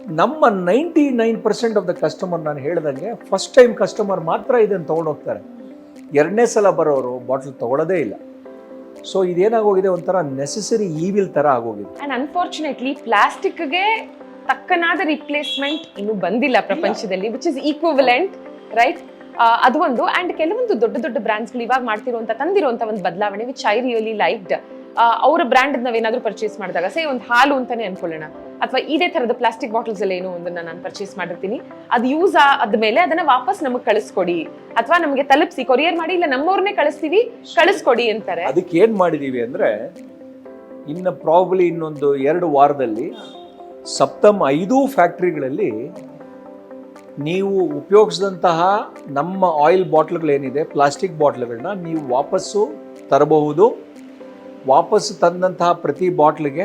ನಮ್ಮ 99% of the customer ನಾನು ಹೇಳ್ದಂಗೆ ಫಸ್ಟ್ ಟೈಮ್ ಕಸ್ಟಮರ್ ಮಾತ್ರ ಇದನ್ನು ತೊಗೊಂಡೋಗ್ತಾರೆ. ಎರಡನೇ ಸಲ ಬರೋರು ಬಾಟ್ಲ್ ತೊಗೊಳ್ಳೋದೇ ಇಲ್ಲ. ಸೊ ಇದೇನಾಗೋಗಿದೆ, ಒಂಥರ ನೆಸೆಸರಿ ಈವಿಲ್ ಥರ ಆಗೋಗಿದೆ. ಆ್ಯಂಡ್ ಅನ್ಫಾರ್ಚುನೇಟ್ಲಿ ಪ್ಲಾಸ್ಟಿಕ್ಗೆ ತಕ್ಕನಾದ ರಿಪ್ಲೇಸ್ಮೆಂಟ್ ಇನ್ನೂ ಬಂದಿಲ್ಲ ಪ್ರಪಂಚದಲ್ಲಿ, ವಿಚ್ ಇಸ್ ಈಕ್ವಿವಲೆಂಟ್, ರೈಟ್? ಅದು ಒಂದು. ಆ್ಯಂಡ್ ಕೆಲವೊಂದು ದೊಡ್ಡ ದೊಡ್ಡ ಬ್ರ್ಯಾಂಡ್ಸ್ಗಳು ಇವಾಗ ತಂದಿರುವಂಥ ಒಂದು ಬದಲಾವಣೆ ವಿಚ್ ಐ ರಿಯಲಿ ಲೈಕ್ಡ್. ಅವರ ಬ್ರ್ಯಾಂಡ್ ನಾವೇನಾದ್ರೂ ಪರ್ಚೇಸ್ ಮಾಡಿದಾಗ, ಸೇ ಒಂದು ಹಾಲು ಅಂತಾನೆ ಅನ್ಕೊಳ್ಳೋಣ, ಅಥವಾ ಇದೇ ತರದ ಪ್ಲಾಸ್ಟಿಕ್ ಬಾಟಲ್ಸ್ ಅಲ್ಲಿ ಏನೋ ಒಂದನ್ನ ನಾನು ಪರ್ಚೇಸ್ ಮಾಡಿರ್ತೀನಿ, ಅದು ಯೂಸ್ ಆದ್ಮೇಲೆ ಅದನ್ನ ವಾಪಸ್ ನಮಗೆ ಕಳಿಸ್ಕೊಡಿ, ಅಥವಾ ನಮಗೆ ತಲುಪಿಸಿ ಕೊರಿಯರ್ ಮಾಡಿ, ಇಲ್ಲ ನಮ್ಮವ್ರನ್ನೇ ಕಳಿಸ್ಕೊಡಿ ಅಂತಾರೆ. ಅದಕ್ಕೆ ಏನ್ ಮಾಡಿದೀವಿ ಅಂದ್ರೆ, ಇನ್ನು ಪ್ರಾಬಬ್ಲಿ ಇನ್ನೊಂದು 2 ವಾರದಲ್ಲಿ ಸಪ್ತಮ್ 5 ಫ್ಯಾಕ್ಟ್ರಿಗಳಲ್ಲಿ ನೀವು ಉಪಯೋಗಿಸಿದಂತಹ ನಮ್ಮ ಆಯಿಲ್ ಬಾಟ್ಲ್ಗಳೇನಿದೆ, ಪ್ಲಾಸ್ಟಿಕ್ ಬಾಟ್ಲ್ಗಳನ್ನ ನೀವು ವಾಪಸ್ಸು ತರಬಹುದು. ವಾಪಸ್ಸು ತಂದಂತಹ ಪ್ರತಿ ಬಾಟ್ಲಿಗೆ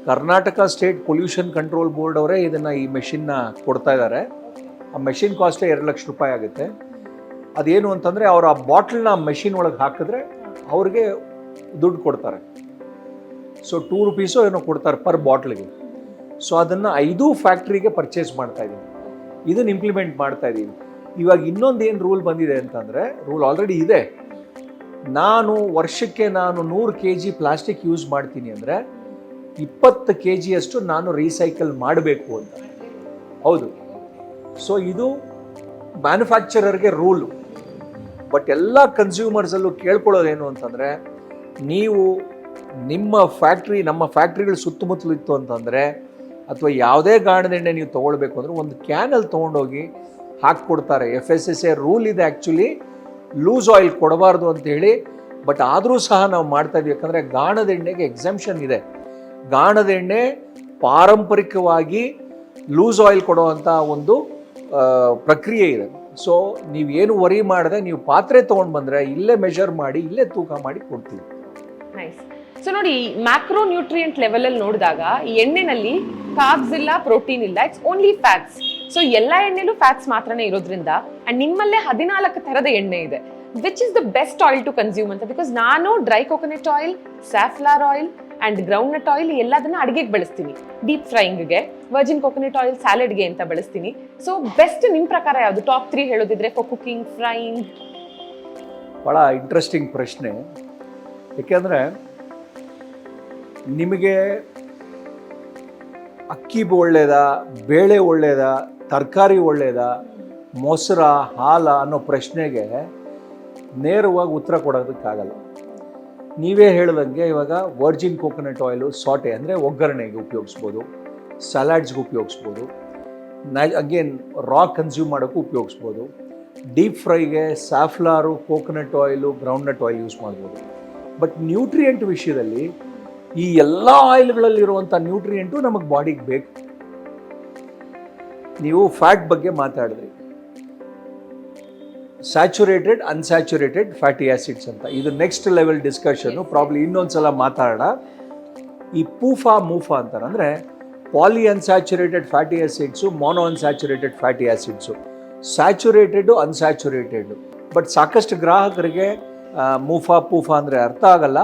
Karnataka state pollution control board ಅವರೇ ಇದನ್ನು ಈ ಮೆಷಿನ್ನ ಕೊಡ್ತಾ ಇದ್ದಾರೆ. ಆ ಮೆಷಿನ್ ಕಾಸ್ಟೇ 2 ಲಕ್ಷ ರೂಪಾಯಿ ಆಗುತ್ತೆ. ಅದೇನು ಅಂತಂದರೆ, ಅವರು ಆ ಬಾಟ್ಲನ್ನ ಮೆಷಿನ್ ಒಳಗೆ ಹಾಕಿದ್ರೆ ಅವ್ರಿಗೆ ದುಡ್ಡು ಕೊಡ್ತಾರೆ. ಸೊ 2 ರೂಪೀಸೋ ಏನೋ ಕೊಡ್ತಾರೆ ಪರ್ ಬಾಟ್ಲಿಗೆ. ಸೊ ಅದನ್ನು 5 ಫ್ಯಾಕ್ಟ್ರಿಗೆ ಪರ್ಚೇಸ್ ಮಾಡ್ತಾ ಇದ್ದೀವಿ. ಇದನ್ನು ಇಂಪ್ಲಿಮೆಂಟ್ ಮಾಡ್ತಾ ಇದ್ದೀವಿ. ಇವಾಗ ಇನ್ನೊಂದು ಏನು ರೂಲ್ ಬಂದಿದೆ ಅಂತಂದರೆ, ರೂಲ್ ಆಲ್ರೆಡಿ ಇದೆ, ನಾನು ವರ್ಷಕ್ಕೆ 100 kg ಪ್ಲಾಸ್ಟಿಕ್ ಯೂಸ್ ಮಾಡ್ತೀನಿ ಅಂದರೆ 20 kg ಅಷ್ಟು ನಾನು ರೀಸೈಕಲ್ ಮಾಡಬೇಕು ಅಂತ. ಹೌದು. ಸೊ ಇದು ಮ್ಯಾನುಫ್ಯಾಕ್ಚರರ್ಗೆ ರೂಲು. ಬಟ್ ಎಲ್ಲ ಕನ್ಸ್ಯೂಮರ್ಸಲ್ಲೂ ಕೇಳ್ಕೊಳ್ಳೋದೇನು ಅಂತಂದರೆ, ನೀವು ನಮ್ಮ ಫ್ಯಾಕ್ಟ್ರಿಗಳು ಸುತ್ತಮುತ್ತಲು ಇತ್ತು ಅಂತಂದರೆ, ಅಥವಾ ಯಾವುದೇ ಗಾಣದ ಎಣ್ಣೆ ನೀವು ತೊಗೊಳ್ಬೇಕು ಅಂದರೆ ಒಂದು ಕ್ಯಾನಲ್ಲಿ ತೊಗೊಂಡೋಗಿ ಹಾಕ್ಕೊಡ್ತಾರೆ. FSSAI ರೂಲ್ ಇದೆ ಆ್ಯಕ್ಚುಲಿ, ಲೂಸ್ ಆಯಿಲ್ ಕೊಡಬಾರ್ದು ಅಂತೇಳಿ. ಬಟ್ ಆದರೂ ಸಹ ನಾವು ಮಾಡ್ತಾ ಇದ್ದೀವಿ, ಯಾಕಂದರೆ ಗಾಣದ ಎಣ್ಣೆಗೆ ಎಕ್ಸೆಂಪ್ಷನ್ ಇದೆ. ಗಾಣದ ಎಣ್ಣೆ ಪಾರಂಪರಿಕವಾಗಿ ಲೂಸ್ ಆಯಿಲ್ ಕೊಡುವಂಥ ಒಂದು ಪ್ರಕ್ರಿಯೆ ಇದೆ. ಸೊ ನೀವೇನು ವರಿ ಮಾಡದೆ ನೀವು ಪಾತ್ರೆ ತೊಗೊಂಡು ಬಂದರೆ ಇಲ್ಲೇ ಮೆಷರ್ ಮಾಡಿ, ಇಲ್ಲೇ ತೂಕ ಮಾಡಿ ಕೊಡ್ತೀವಿ. ನೈಸ್. ಸೊ ನೋಡಿ, ಮ್ಯಾಕ್ರೋ ನ್ಯೂಟ್ರಿಯೆಂಟ್ ಲೆವೆಲ್ ಅಲ್ಲಿ ನೋಡಿದಾಗ ಈ ಎಣ್ಣೆನಲ್ಲಿ ಕಾರ್ಬ್ಸ್ ಇಲ್ಲ, ಪ್ರೋಟೀನ್ ಇಲ್ಲ, ಇಟ್ಸ್ ಓನ್ಲಿ ಫ್ಯಾಟ್ಸ್. ಸೊ ಎಲ್ಲ ಎಣ್ಣೆಲೂ ಫ್ಯಾಟ್ಸ್ ಮಾತ್ರನೇ ಇರೋದ್ರಿಂದ, ಅಂಡ್ ನಿಮ್ಮಲ್ಲೇ 14 ಥರದ ಎಣ್ಣೆ ಇದೆ. Which is the best oil to consume ಅಂತ? ಬಿಕಾಸ್ ನಾನು dry coconut oil, safflower oil and ground nut oil ಎಲ್ಲದನ್ನ ಅಡಿಗೆಗೆ ಬಳಸ್ತೀನಿ, ಡೀಪ್ ಫ್ರೈಯಿಂಗ್ಗೆ. ವರ್ಜಿನ್ ಕೋಕೋನಟ್ ಆಯಿಲ್ ಸ್ಯಾಲೆಡ್ಗೆ ಅಂತ ಬಳಸ್ತೀನಿ. ಸೊ ಬೆಸ್ಟ್ ನಿಮ್ಮ ಪ್ರಕಾರ ಯಾವುದು? ಟಾಪ್ 3 ಹೇಳೋದಿದ್ರೆ ಫಾರ್ ಕುಕಿಂಗ್, ಫ್ರೈಯಿಂಗ್. ಭಾಳ ಇಂಟ್ರೆಸ್ಟಿಂಗ್ ಪ್ರಶ್ನೆ. ಏಕೆಂದರೆ ನಿಮಗೆ ಅಕ್ಕಿ ಒಳ್ಳೆಯದಾ, ಬೇಳೆ ಒಳ್ಳೆಯದಾ, ತರಕಾರಿ ಒಳ್ಳೆಯದಾ, ಮೊಸರ, ಹಾಲ ಅನ್ನೋ ಪ್ರಶ್ನೆಗೆ ನೇರವಾಗಿ ಉತ್ತರ ಕೊಡೋದಕ್ಕಾಗಲ್ಲ. ನೀವೇ ಹೇಳ್ದಂಗೆ ಇವಾಗ ವರ್ಜಿನ್ ಕೋಕೋನಟ್ ಆಯಿಲು ಸಾಟೆ ಅಂದರೆ ಒಗ್ಗರಣೆಗೆ ಉಪಯೋಗಿಸ್ಬೋದು, ಸಲಾಡ್ಸ್ಗೆ ಉಪಯೋಗಿಸ್ಬೋದು, ಅಗೇನ್ ರಾ ಕನ್ಸ್ಯೂಮ್ ಮಾಡೋಕ್ಕೂ ಉಪಯೋಗಿಸ್ಬೋದು. ಡೀಪ್ ಫ್ರೈಗೆ safflower, coconut oil, groundnut oil use ಮಾಡ್ಬೋದು. ಬಟ್ ನ್ಯೂಟ್ರಿಯೆಂಟ್ ವಿಷಯದಲ್ಲಿ ಈ ಎಲ್ಲ ಆಯಿಲ್ಗಳಲ್ಲಿರುವಂಥ ನ್ಯೂಟ್ರಿಯೆಂಟು ನಮಗೆ ಬಾಡಿಗೆ ಬೇಕು. ನೀವು ಫ್ಯಾಟ್ ಬಗ್ಗೆ ಮಾತಾಡಿದ್ರಿ, ಸ್ಯಾಚುರೇಟೆಡ್, ಅನ್ಸ್ಯಾಚುರೇಟೆಡ್ ಫ್ಯಾಟಿ ಆ್ಯಸಿಡ್ಸ್ ಅಂತ. ಇದು ನೆಕ್ಸ್ಟ್ ಲೆವೆಲ್ ಡಿಸ್ಕಷನ್ನು, ಪ್ರಾಬ್ಲಿ ಇನ್ನೊಂದ್ಸಲ ಮಾತಾಡೋಣ. ಈ ಮೂಫಾ ಅಂತಾರೆ, poly unsaturated fatty acids, mono unsaturated fatty acids, saturated, unsaturated. But ಸಾಕಷ್ಟು ಗ್ರಾಹಕರಿಗೆ ಮೂಫಾ ಅಂದರೆ ಅರ್ಥ ಆಗಲ್ಲ.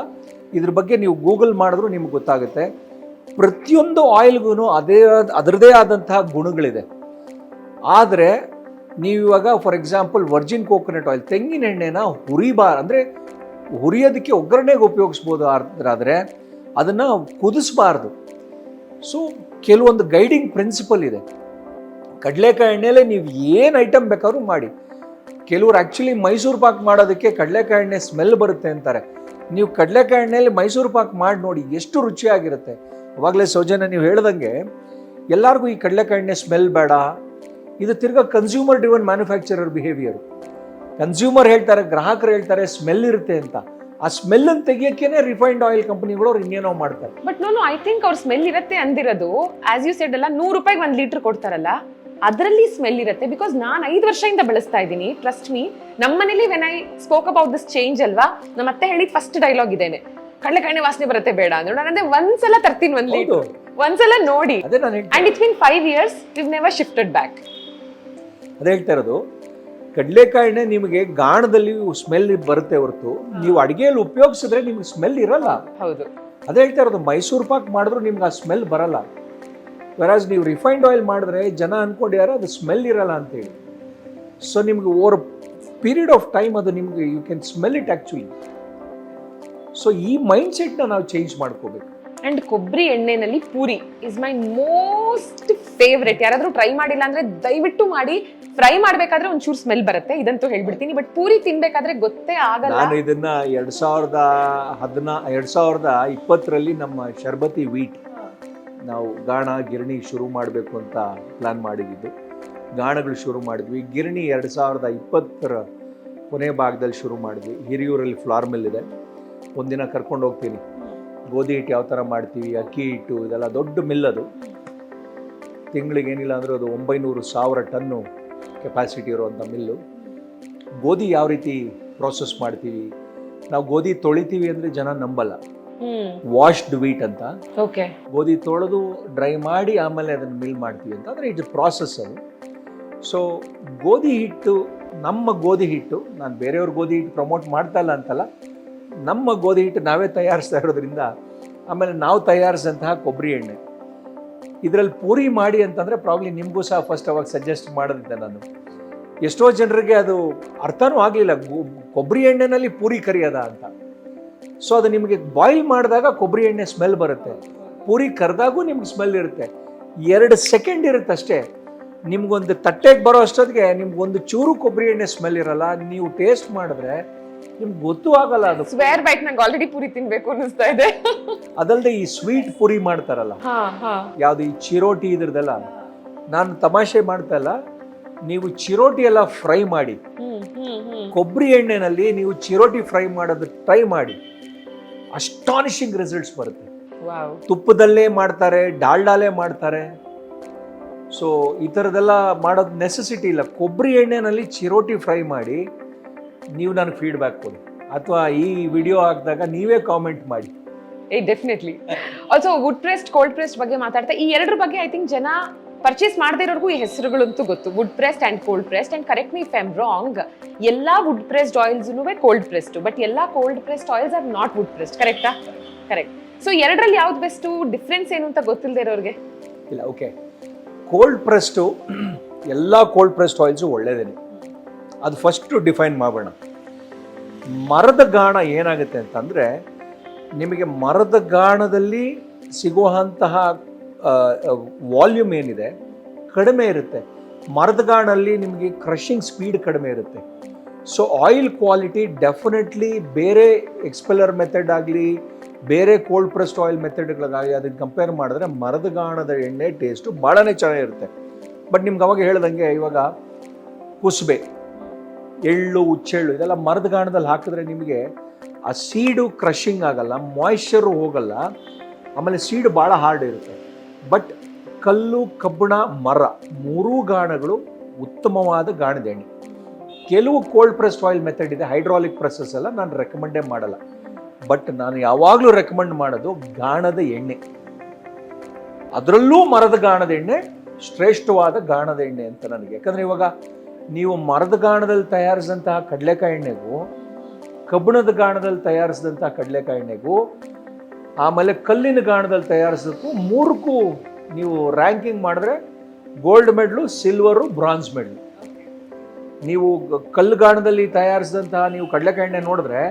ಇದ್ರ ಬಗ್ಗೆ ನೀವು ಗೂಗಲ್ ಮಾಡಿದ್ರೂ ನಿಮ್ಗೆ ಗೊತ್ತಾಗುತ್ತೆ. ಪ್ರತಿಯೊಂದು ಆಯಿಲ್ಗೂ ಅದರದೇ ಆದಂತಹ ಗುಣಗಳಿದೆ. ಆದರೆ ನೀವು ಇವಾಗ for example Virgin coconut oil, ತೆಂಗಿನ ಎಣ್ಣೆನ ಅಂದರೆ ಹುರಿಯೋದಕ್ಕೆ ಒಗ್ಗರಣೆಗೆ ಉಪಯೋಗಿಸ್ಬೋದು, ಆದರೆ ಅದನ್ನು ಕುದಿಸ್ಬಾರ್ದು. ಸೊ ಕೆಲವೊಂದು ಗೈಡಿಂಗ್ ಪ್ರಿನ್ಸಿಪಲ್ ಇದೆ. ಕಡಲೆಕಾಯಿ ಎಣ್ಣೆಲೇ ನೀವು ಏನು ಐಟಮ್ ಬೇಕಾದ್ರೂ ಮಾಡಿ. ಕೆಲವರು ಆ್ಯಕ್ಚುಲಿ ಮೈಸೂರು ಪಾಕ್ ಮಾಡೋದಕ್ಕೆ ಕಡಲೆಕಾಯಿ ಎಣ್ಣೆ ಸ್ಮೆಲ್ ಬರುತ್ತೆ ಅಂತಾರೆ. ನೀವು ಕಡಲೆಕಾಯಿ ಎಣ್ಣೆಯಲ್ಲಿ ಮೈಸೂರು ಪಾಕ್ ಮಾಡಿ ನೋಡಿ, ಎಷ್ಟು ರುಚಿಯಾಗಿರುತ್ತೆ. ಅವಾಗಲೇ ಸೌಜನ್ಯ ನೀವು ಹೇಳ್ದಂಗೆ ಎಲ್ಲರಿಗೂ ಈ ಕಡಲೆಕಾಯಿ ಎಣ್ಣೆ ಸ್ಮೆಲ್ ಬೇಡ. ಇದು ತಿರ್ಗಾ consumer driven manufacturer behaviour. Consumer ಹೇಳ್ತಾರೆ, ಗ್ರಾಹಕರು ಹೇಳ್ತಾರೆ ಸ್ಮೆಲ್ ಇರುತ್ತೆ ಅಂತ. ಆ ಸ್ಮೆಲ್ಲನ್ನು ತೆಗಿಯೋಕ್ಕೇನೆ ರಿಫೈನ್ಡ್ ಆಯಿಲ್ ಕಂಪನಿಗಳು ಅವ್ರು ಇನ್ನೇನೋ ಮಾಡ್ತಾರೆ. ಬಟ್ ಐ ಥಿಂಕ್ ಅವ್ರ ಸ್ಮೆಲ್ ಇರುತ್ತೆ ಅಂದಿರೋದು, ಆಸ್ ಯು ಸೆಡ್ ಅಲ್ಲ, 100 ರೂಪಾಯಿಗೆ 1 ಲೀಟರ್ ಕೊಡ್ತಾರಲ್ಲ, ಅದರಲ್ಲಿ ಸ್ಮೆಲ್ ಇರುತ್ತೆ. ಬಿಕಾಸ್ ನಾನು 5 ವರ್ಷದಿಂದ ಬಳಸ್ತಾ ಇದ್ದೀನಿ, ಟ್ರಸ್ಟ್ ಮೀ. ನಮ್ಮ ಮನೇಲಿ when I spoke about this change ಅಲ್ವಾ, ನಮ್ಮ ಅತ್ತೆ ಹೇಳಿದ ಫಸ್ಟ್ ಡೈಲಾಗ್ ಇದೇನೆ, ಕಡಲೆಕಾಯಿ ವಾಸನೆ ಬರುತ್ತೆ ಬೇಡ ಅಂದ್ರೆ. ನಾನು ಒಂದ್ಸಲ ತರ್ತೀನಿ 1 ಲೀಟರ್, ಒಂದ್ಸಲ ನೋಡಿ. And it's been 5 years, we've never shifted back. ಅದೇ ಹೇಳ್ತಾ ಇರೋದು, ಕಡಲೆಕಾಯಿ ಎಣ್ಣೆ ನಿಮಗೆ ಗಾಣದಲ್ಲಿ ಸ್ಮೆಲ್ ಬರುತ್ತೆ ಹೊರತು ನೀವು ಅಡಿಗೆಯಲ್ಲಿ ಉಪಯೋಗಿಸಿದ್ರೆ ನಿಮ್ಗೆ ಸ್ಮೆಲ್ ಇರಲ್ಲ. ಹೌದು, ಅದೇ ಹೇಳ್ತಾ ಇರೋದು, ಮೈಸೂರು ಪಾಕ್ ಮಾಡಿದ್ರು ನಿಮ್ಗೆ ಆ ಸ್ಮೆಲ್ ಬರಲ್ಲ. ವೆರಾಸ್ ನೀವು ರಿಫೈನ್ಡ್ ಆಯಿಲ್ ಮಾಡಿದ್ರೆ ಜನ ಅನ್ಕೊಂಡಿದ್ದಾರೆ ಅದು ಸ್ಮೆಲ್ ಇರಲ್ಲ ಅಂತೇಳಿ. ಸೊ ನಿಮ್ಗೆ ಓವರ್ ಪೀರಿಯಡ್ ಆಫ್ ಟೈಮ್ ಅದು ನಿಮ್ಗೆ you can smell it actually. So ಈ ಮೈಂಡ್ ಸೆಟ್ನ ನಾವು ಚೇಂಜ್ ಮಾಡ್ಕೋಬೇಕು. ಅಂಡ್ ಕೊಬ್ಬರಿ ಎಣ್ಣೆನಲ್ಲಿ puri is my most favourite. ಯಾರಾದ್ರೂ ಟ್ರೈ ಮಾಡಿಲ್ಲ ಅಂದ್ರೆ ದಯವಿಟ್ಟು ಮಾಡಿ. ಫ್ರೈ ಮಾಡ್ಬೇಕಾದ್ರೆ ಒಂಚೂರು ಸ್ಮೆಲ್ ಬರುತ್ತೆ, ಇದಂತೂ ಹೇಳ್ಬಿಡ್ತೀನಿ. ಬಟ್ ಪೂರಿ ತಿನ್ಬೇಕಾದ್ರೆ ಗೊತ್ತೇ ಆಗಲ್ಲ. ನಾನು ಇದನ್ನ 2020 ನಮ್ಮ ಶರ್ಬತಿ ವೀಟ್ ನಾವು ಗಾಣ ಗಿರಣಿ ಶುರು ಮಾಡಬೇಕು ಅಂತ ಪ್ಲಾನ್ ಮಾಡಿದ್ದು. ಗಾಣಗಳು ಶುರು ಮಾಡಿದ್ವಿ. ಗಿರಣಿ 2020 ಕೊನೆ ಭಾಗದಲ್ಲಿ ಶುರು ಮಾಡಿದ್ವಿ. ಹಿರಿಯೂರಲ್ಲಿ ಫ್ಲಾರ್ ಮಿಲ್ ಇದೆ, ಒಂದಿನ ಕರ್ಕೊಂಡು ಹೋಗ್ತೀನಿ. ಗೋಧಿ ಹಿಟ್ಟು ಯಾವ ಥರ ಮಾಡ್ತೀವಿ, ಅಕ್ಕಿ ಹಿಟ್ಟು, ಇದೆಲ್ಲ ದೊಡ್ಡ ಮಿಲ್ ಅದು. ತಿಂಗಳಿಗೆ ಏನಿಲ್ಲ ಅಂದರೂ ಅದು 900,000 ಟನ್ನು ಕೆಪಾಸಿಟಿ ಇರುವಂಥ ಮಿಲ್ಲು. ಗೋಧಿ ಯಾವ ರೀತಿ ಪ್ರೋಸೆಸ್ ಮಾಡ್ತೀವಿ, ನಾವು ಗೋಧಿ ತೊಳಿತೀವಿ ಅಂದರೆ ಜನ ನಂಬಲ್ಲ. ವಾಶ್ಡ್ ವೀಟ್ ಅಂತ. ಓಕೆ. ಗೋಧಿ ತೊಳೆದು ಡ್ರೈ ಮಾಡಿ ಆಮೇಲೆ ಅದನ್ನು ಮಿಲ್ ಮಾಡ್ತೀವಿ ಅಂತ. ಅಂದರೆ ಇಟ್ಸ್ ಪ್ರಾಸೆಸ್ ಅದು. ಸೊ ಗೋಧಿ ಹಿಟ್ಟು, ನಮ್ಮ ಗೋಧಿ ಹಿಟ್ಟು, ನಾನು ಬೇರೆಯವ್ರ ಗೋಧಿ ಹಿಟ್ಟು ಪ್ರಮೋಟ್ ಮಾಡ್ತಾ ಇಲ್ಲ ಅಂತಲ್ಲ, ನಮ್ಮ ಗೋಧಿ ಹಿಟ್ಟು ನಾವೇ ತಯಾರಿಸ್ತಾ ಇರೋದ್ರಿಂದ, ಆಮೇಲೆ ನಾವು ತಯಾರಿಸಿದಂತಹ ಕೊಬ್ಬರಿ ಎಣ್ಣೆ ಇದರಲ್ಲಿ ಪೂರಿ ಮಾಡಿ ಅಂತಂದರೆ ಪ್ರಾಬ್ಲಿ ನಿಮಗೂ ಸಹ ಫಸ್ಟ್ ಅವಾಗ ಸಜೆಸ್ಟ್ ಮಾಡಿದ್ದೆ ನಾನು. ಎಷ್ಟೋ ಜನರಿಗೆ ಅದು ಅರ್ಥನೂ ಆಗಲಿಲ್ಲ, ಕೊಬ್ಬರಿ ಎಣ್ಣೆನಲ್ಲಿ ಪೂರಿ ಕರಿಯೋದ ಅಂತ. ಸೊ ಅದು ನಿಮಗೆ ಬಾಯ್ಲ್ ಮಾಡಿದಾಗ ಕೊಬ್ಬರಿ ಎಣ್ಣೆ ಸ್ಮೆಲ್ ಬರುತ್ತೆ, ಪೂರಿ ಕರೆದಾಗೂ ನಿಮ್ಗೆ ಸ್ಮೆಲ್ ಇರುತ್ತೆ. 2 ಸೆಕೆಂಡ್ ಇರುತ್ತೆ ಅಷ್ಟೇ. ನಿಮ್ಗೊಂದು ತಟ್ಟೆಗೆ ಬರೋ ಅಷ್ಟೊತ್ತಿಗೆ ನಿಮ್ಗೊಂದು ಚೂರು ಕೊಬ್ಬರಿ ಎಣ್ಣೆ ಸ್ಮೆಲ್ ಇರಲ್ಲ. ನೀವು ಟೇಸ್ಟ್ ಮಾಡಿದ್ರೆ ನಿಮ್ಗೆ ಗೊತ್ತೂ ಆಗಲ್ಲ. ಅದು ಸ್ವೇರ್ ಬೈಟ್ ನಂಗೆ ಆಲ್ರೆಡಿ ಪೂರಿ ತಿನ್ಬೇಕು ಅನ್ನಿಸ್ತಾ ಇದೆ. ಅದಲ್ಲದೆ ಈ ಸ್ವೀಟ್ ಪೂರಿ ಮಾಡ್ತಾರಲ್ಲ, ಯಾವುದು ಈ ಚಿರೋಟಿ ಇದ್ರದೆಲ್ಲ, ನಾನು ತಮಾಷೆ ಮಾಡ್ತಾ ಇಲ್ಲ. ನೀವು ಚಿರೋಟಿ ಎಲ್ಲ ಫ್ರೈ ಮಾಡಿ, ಕೊಬ್ಬರಿ ಎಣ್ಣೆನಲ್ಲಿ ನೀವು ಚಿರೋಟಿ ಫ್ರೈ ಮಾಡೋದು ಟ್ರೈ ಮಾಡಿ, ಅಸ್ಟಾನಿಶಿಂಗ್ ರಿಸಲ್ಟ್ಸ್ ಬರುತ್ತೆ. ತುಪ್ಪದಲ್ಲೇ ಮಾಡ್ತಾರೆ, ಡಾಲ್ಡಾಲೇ ಮಾಡ್ತಾರೆ. ಸೊ ಈ ಥರದ್ದೆಲ್ಲ ಮಾಡೋದು ನೆಸೆಸಿಟಿ ಇಲ್ಲ. ಕೊಬ್ಬರಿ ಎಣ್ಣೆನಲ್ಲಿ ಚಿರೋಟಿ ಫ್ರೈ ಮಾಡಿ ನೀವು ನನಗೆ ಫೀಡ್ಬ್ಯಾಕ್ ಕೊಡಿ, ಅಥವಾ ಈ ವಿಡಿಯೋ ಹಾಕಿದಾಗ ನೀವೇ ಕಾಮೆಂಟ್ ಮಾಡಿ. Definitely. Also wood pressed, cold pressed ಬಗ್ಗೆ ಮಾತಾಡ್ತಾ, ಈ ಎರಡರ ಬಗ್ಗೆ ಐ ಥಿಂಕ್ ಜನ ಪರ್ಚೇಸ್ ಮಾಡದೇ ಇರೋರ್ಗೂ ಈ ಹೆಸರುಗಳಂತೂ ಗೊತ್ತು, wood pressed and cold pressed. And correct me if I am wrong, ಎಲ್ಲಾ ವುಡ್ ಪ್ರೆಸ್ಡ್ ಆಯಿಲ್ಸ್ನು ಕೋಲ್ಡ್ ಪ್ರೆಸ್ಡ್, ಬಟ್ ಎಲ್ಲಾ cold pressed oils are not wood pressed. ಕರೆಕ್ಟಾ? ಕರೆಕ್ಟ್. ಸೊ ಎರಡರಲ್ಲಿ ಯಾವ್ದು ಬೆಸ್ಟ್, ಡಿಫ್ರೆನ್ಸ್ ಏನು ಅಂತ ಗೊತ್ತಿಲ್ಲದೆ ಇರೋರಿಗೆ? ಇಲ್ಲ, ಓಕೆ. ಕೋಲ್ಡ್ ಪ್ರೆಸ್ಟು, ಎಲ್ಲ ಕೋಲ್ಡ್ ಪ್ರೆಸ್ಡ್ ಆಯಿಲ್ಸು ಒಳ್ಳೆಯದೇನೆ. ಅದು ಫಸ್ಟು ಡಿಫೈನ್ ಮಾಡೋಣ. ಮರದ ಗಾಣ ಏನಾಗುತ್ತೆ ಅಂತಂದರೆ, ನಿಮಗೆ ಮರದ ಗಾಣದಲ್ಲಿ ಸಿಗುವಂತಹ ವಾಲ್ಯೂಮ್ ಏನಿದೆ ಕಡಿಮೆ ಇರುತ್ತೆ. ಮರದ ಗಾಣಲ್ಲಿ ನಿಮಗೆ ಕ್ರಷಿಂಗ್ ಸ್ಪೀಡ್ ಕಡಿಮೆ ಇರುತ್ತೆ. ಸೊ ಆಯಿಲ್ ಕ್ವಾಲಿಟಿ ಡೆಫಿನೆಟ್ಲಿ ಬೇರೆ ಎಕ್ಸ್ಪೆಲ್ಲರ್ ಮೆಥಡ್ ಆಗಲಿ, ಬೇರೆ ಕೋಲ್ಡ್ ಪ್ರೆಸ್ಡ್ ಆಯಿಲ್ ಮೆಥಡ್ಗಳಾಗಲಿ ಅದಕ್ಕೆ ಕಂಪೇರ್ ಮಾಡಿದ್ರೆ ಮರದ ಗಾಣದ ಎಣ್ಣೆ ಟೇಸ್ಟು ಭಾಳನೇ ಚೆನ್ನಾಗಿರುತ್ತೆ. ಬಟ್ ನಿಮ್ಗೆ ಅವಾಗ ಹೇಳ್ದಂಗೆ, ಇವಾಗ ಕುಸುಬೆ, ಎಳ್ಳು, ಹುಚ್ಚೆಳ್ಳು ಇದೆಲ್ಲ ಮರದ ಗಾಣದಲ್ಲಿ ಹಾಕಿದ್ರೆ ನಿಮಗೆ ಆ ಸೀಡು ಕ್ರಷಿಂಗ್ ಆಗಲ್ಲ, ಮಾಯ್ಶ್ಚರು ಹೋಗಲ್ಲ, ಆಮೇಲೆ ಸೀಡು ಭಾಳ ಹಾರ್ಡ್ ಇರುತ್ತೆ. ಬಟ್ ಕಲ್ಲು, ಕಬ್ಬಣ, ಮರ ಮೂರೂ ಗಾಣಗಳು ಉತ್ತಮವಾದ ಗಾಣದ ಎಣ್ಣೆ. ಕೆಲವು ಕೋಲ್ಡ್ ಪ್ರೆಸ್ಡ್ ಆಯಿಲ್ ಮೆಥಡ್ ಇದೆ, ಹೈಡ್ರಾಲಿಕ್ ಪ್ರೆಸಸ್ ಎಲ್ಲ ನಾನು ರೆಕಮೆಂಡೇ ಮಾಡಲ್ಲ. ಬಟ್ ನಾನು ಯಾವಾಗಲೂ ರೆಕಮೆಂಡ್ ಮಾಡೋದು ಗಾಣದ ಎಣ್ಣೆ. ಅದರಲ್ಲೂ ಮರದ ಗಾಣದ ಎಣ್ಣೆ ಶ್ರೇಷ್ಠವಾದ ಗಾಣದ ಎಣ್ಣೆ ಅಂತ ನನಗೆ. ಯಾಕಂದರೆ ಇವಾಗ ನೀವು ಮರದ ಗಾಣದಲ್ಲಿ ತಯಾರಿಸಿದಂತಹ ಕಡಲೆಕಾಯಿ ಎಣ್ಣೆಗೂ, ಕಬ್ಬಣದ ಗಾಣದಲ್ಲಿ ತಯಾರಿಸಿದಂತಹ ಕಡಲೆಕಾಯಿ ಎಣ್ಣೆಗೂ, ಆಮೇಲೆ ಕಲ್ಲಿನ ಗಾಣದಲ್ಲಿ ತಯಾರಿಸೋದಕ್ಕೂ, ಮೂರಕ್ಕೂ ನೀವು ರ್ಯಾಂಕಿಂಗ್ ಮಾಡಿದ್ರೆ ಗೋಲ್ಡ್ ಮೆಡ್ಲು, ಸಿಲ್ವರು, ಬ್ರಾನ್ಸ್ ಮೆಡ್ಲು. ನೀವು ಕಲ್ಲು ಗಾಣದಲ್ಲಿ ತಯಾರಿಸಿದಂತಹ ನೀವು ಕಡಲೆಕಾಯಿ ಎಣ್ಣೆ ನೋಡಿದ್ರೆ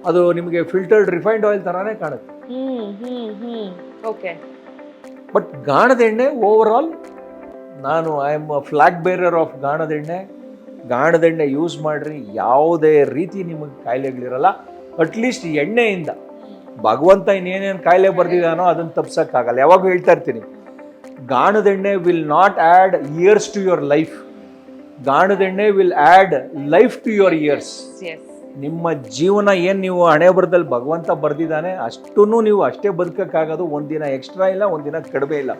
ಅದು ನಿಮಗೆ ಫಿಲ್ಟರ್ಡ್ ರಿಫೈನ್ಡ್ ಆಯಿಲ್ ಥರನೇ ಕಾಣುತ್ತೆ. ಓಕೆ. ಬಟ್ ಗಾಣದ ಎಣ್ಣೆ ಓವರ್ ಆಲ್, ನಾನು I am flag bearer of ಗಾಣದ ಎಣ್ಣೆ. ಗಾಣದ ಎಣ್ಣೆ ಯೂಸ್ ಮಾಡಿರಿ, ಯಾವುದೇ ರೀತಿ ನಿಮಗೆ ಕಾಯಿಲೆಗಳಿರಲ್ಲ. ಅಟ್ಲೀಸ್ಟ್ ಎಣ್ಣೆಯಿಂದ ಭಗವಂತ ಇನ್ನೇನೇನು ಕಾಯಿಲೆ ಬರ್ದಿದ್ದಾನೋ ಅದನ್ನು ತಪ್ಸೋಕ್ಕಾಗಲ್ಲ. ಯಾವಾಗೂ ಹೇಳ್ತಾ ಇರ್ತೀನಿ, ಗಾಣದ ಎಣ್ಣೆ will not add years to your life, ಗಾಣದ ಎಣ್ಣೆ will add life to your years. ನಿಮ್ಮ ಜೀವನ ಏನು ನೀವು ಹಣೆ ಬರದಲ್ಲಿ ಭಗವಂತ ಬರ್ದಿದ್ದಾನೆ ಅಷ್ಟೂ ನೀವು ಅಷ್ಟೇ ಬದುಕೋಕ್ಕಾಗೋದು. ಒಂದಿನ ಎಕ್ಸ್ಟ್ರಾ ಇಲ್ಲ, ಒಂದಿನ ಕಡಿಮೆ ಇಲ್ಲ.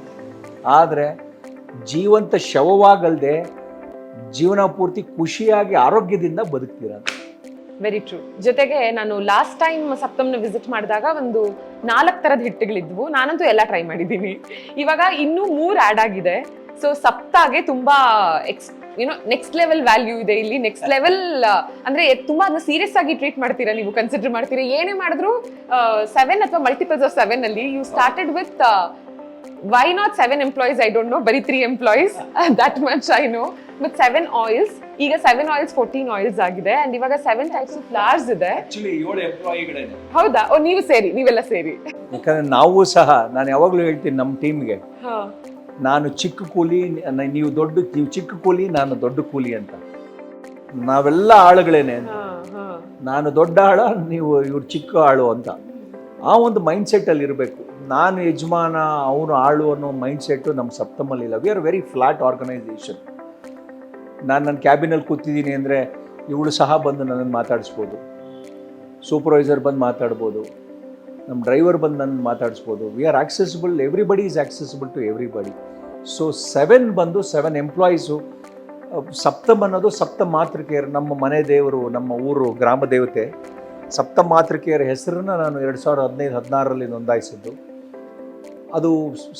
ಆದರೆ ಜೀವಂತ ಶವವಾಗಲ್ದೆ ಜೀವನ ಪೂರ್ತಿ ಖುಷಿಯಾಗಿ ಆರೋಗ್ಯದಿಂದ ಬದುಕ್ತೀರ. Very true. ಜೊತೆಗೆ ನಾನು ಲಾಸ್ಟ್ ಟೈಮ್ ಸಪ್ತಮ್ನ ವಿಸಿಟ್ ಮಾಡಿದಾಗ ಒಂದು 4 ಥರದ ಹಿಟ್ಟುಗಳಿದ್ವು. ನಾನಂತೂ ಎಲ್ಲ ಟ್ರೈ ಮಾಡಿದ್ದೀನಿ. ಇವಾಗ ಇನ್ನೂ 3 ಆ್ಯಡ್ ಆಗಿದೆ. ಸೊ ಸಪ್ತಾಗೆ ತುಂಬಾ ನೆಕ್ಸ್ಟ್ ಲೆವೆಲ್ ವ್ಯಾಲ್ಯೂ ಇದೆ ಇಲ್ಲಿ. ನೆಕ್ಸ್ಟ್ ಲೆವೆಲ್ ಅಂದ್ರೆ ತುಂಬಾ ಅದನ್ನ ಸೀರಿಯಸ್ ಆಗಿ ಟ್ರೀಟ್ ಮಾಡ್ತೀರಾ ನೀವು, ಕನ್ಸಿಡರ್ ಮಾಡ್ತೀರಾ. ಏನೇ ಮಾಡಿದ್ರು 7 ಅಥವಾ ಮಲ್ಟಿಪಲ್ಸ್ ಆಫ್ 7 ಅಲ್ಲಿ you started with why not 7 employees I don't know, ಬರೀ 3 employees that much I know. But 7 oils, ಈಗ 7 ಆಯಿಲ್ಸ್ 14 ಆಯಿಲ್ಸ್ ಆಗಿದೆ ಅಂಡ್ ಇವಾಗ 7 ಟೈಪ್ಸ್ ಆಫ್ ಫ್ಲವರ್ಸ್ ಇದೆ. ಆಕ್ಚುಲಿ 7 ಎಂಪ್ಲಾಯಿಗಳೇನೆ. ಹೌದಾ? ಓ, ನೀವೆಲ್ಲ ಸೇರಿ. ಯಾಕಂದ್ರೆ ನಾವು ಸಹ, ನಾನು ಯಾವಾಗಲೂ ಹೇಳ್ತೀನಿ ನಮ್ಮ ಟೀಮ್ಗೆ, ನಾನು ಚಿಕ್ಕ ಕೂಲಿ, ನೀವು ಚಿಕ್ಕ ಕೂಲಿ, ನಾನು ದೊಡ್ಡ ಕೂಲಿ ಅಂತ. ನಾವೆಲ್ಲ ಆಳುಗಳೇನೆ ಅಂತ. ನಾನು ದೊಡ್ಡ ಆಳ, ನೀವು ಇವ್ರು ಚಿಕ್ಕ ಆಳು ಅಂತ. ಆ ಒಂದು ಮೈಂಡ್ ಸೆಟ್ಟಲ್ಲಿ ಇರಬೇಕು. ನಾನು ಯಜಮಾನ, ಅವನು ಆಳು ಅನ್ನೋ ಮೈಂಡ್ ಸೆಟ್ಟು ನಮ್ಮ ಸಪ್ತಮಲ್ಲಿಲ್ಲ. We are very flat organisation. ನಾನು ನನ್ನ ಕ್ಯಾಬಿನಲ್ಲಿ ಕೂತಿದ್ದೀನಿ ಅಂದರೆ ಇವಳು ಸಹ ಬಂದು ನನ್ನನ್ನು ಮಾತಾಡಿಸ್ಬೋದು, ಸೂಪರ್ವೈಸರ್ ಬಂದು ಮಾತಾಡ್ಬೋದು, ನಮ್ಮ ಡ್ರೈವರ್ ಬಂದು ನನ್ನ ಮಾತಾಡಿಸ್ಬೋದು. We are accessible, everybody is accessible to everybody. So 7 ಬಂದು 7 ಎಂಪ್ಲಾಯೀಸು. ಸಪ್ತಮ್ ಅನ್ನೋದು ಸಪ್ತ ಮಾತೃಕೆಯರು, ನಮ್ಮ ಮನೆ ದೇವರು, ನಮ್ಮ ಊರು ಗ್ರಾಮ ದೇವತೆ. ಸಪ್ತ ಮಾತೃಕೆಯರ ಹೆಸರನ್ನ ನಾನು 2015-16ರಲ್ಲಿ ನೋಂದಾಯಿಸಿದ್ದು. ಅದು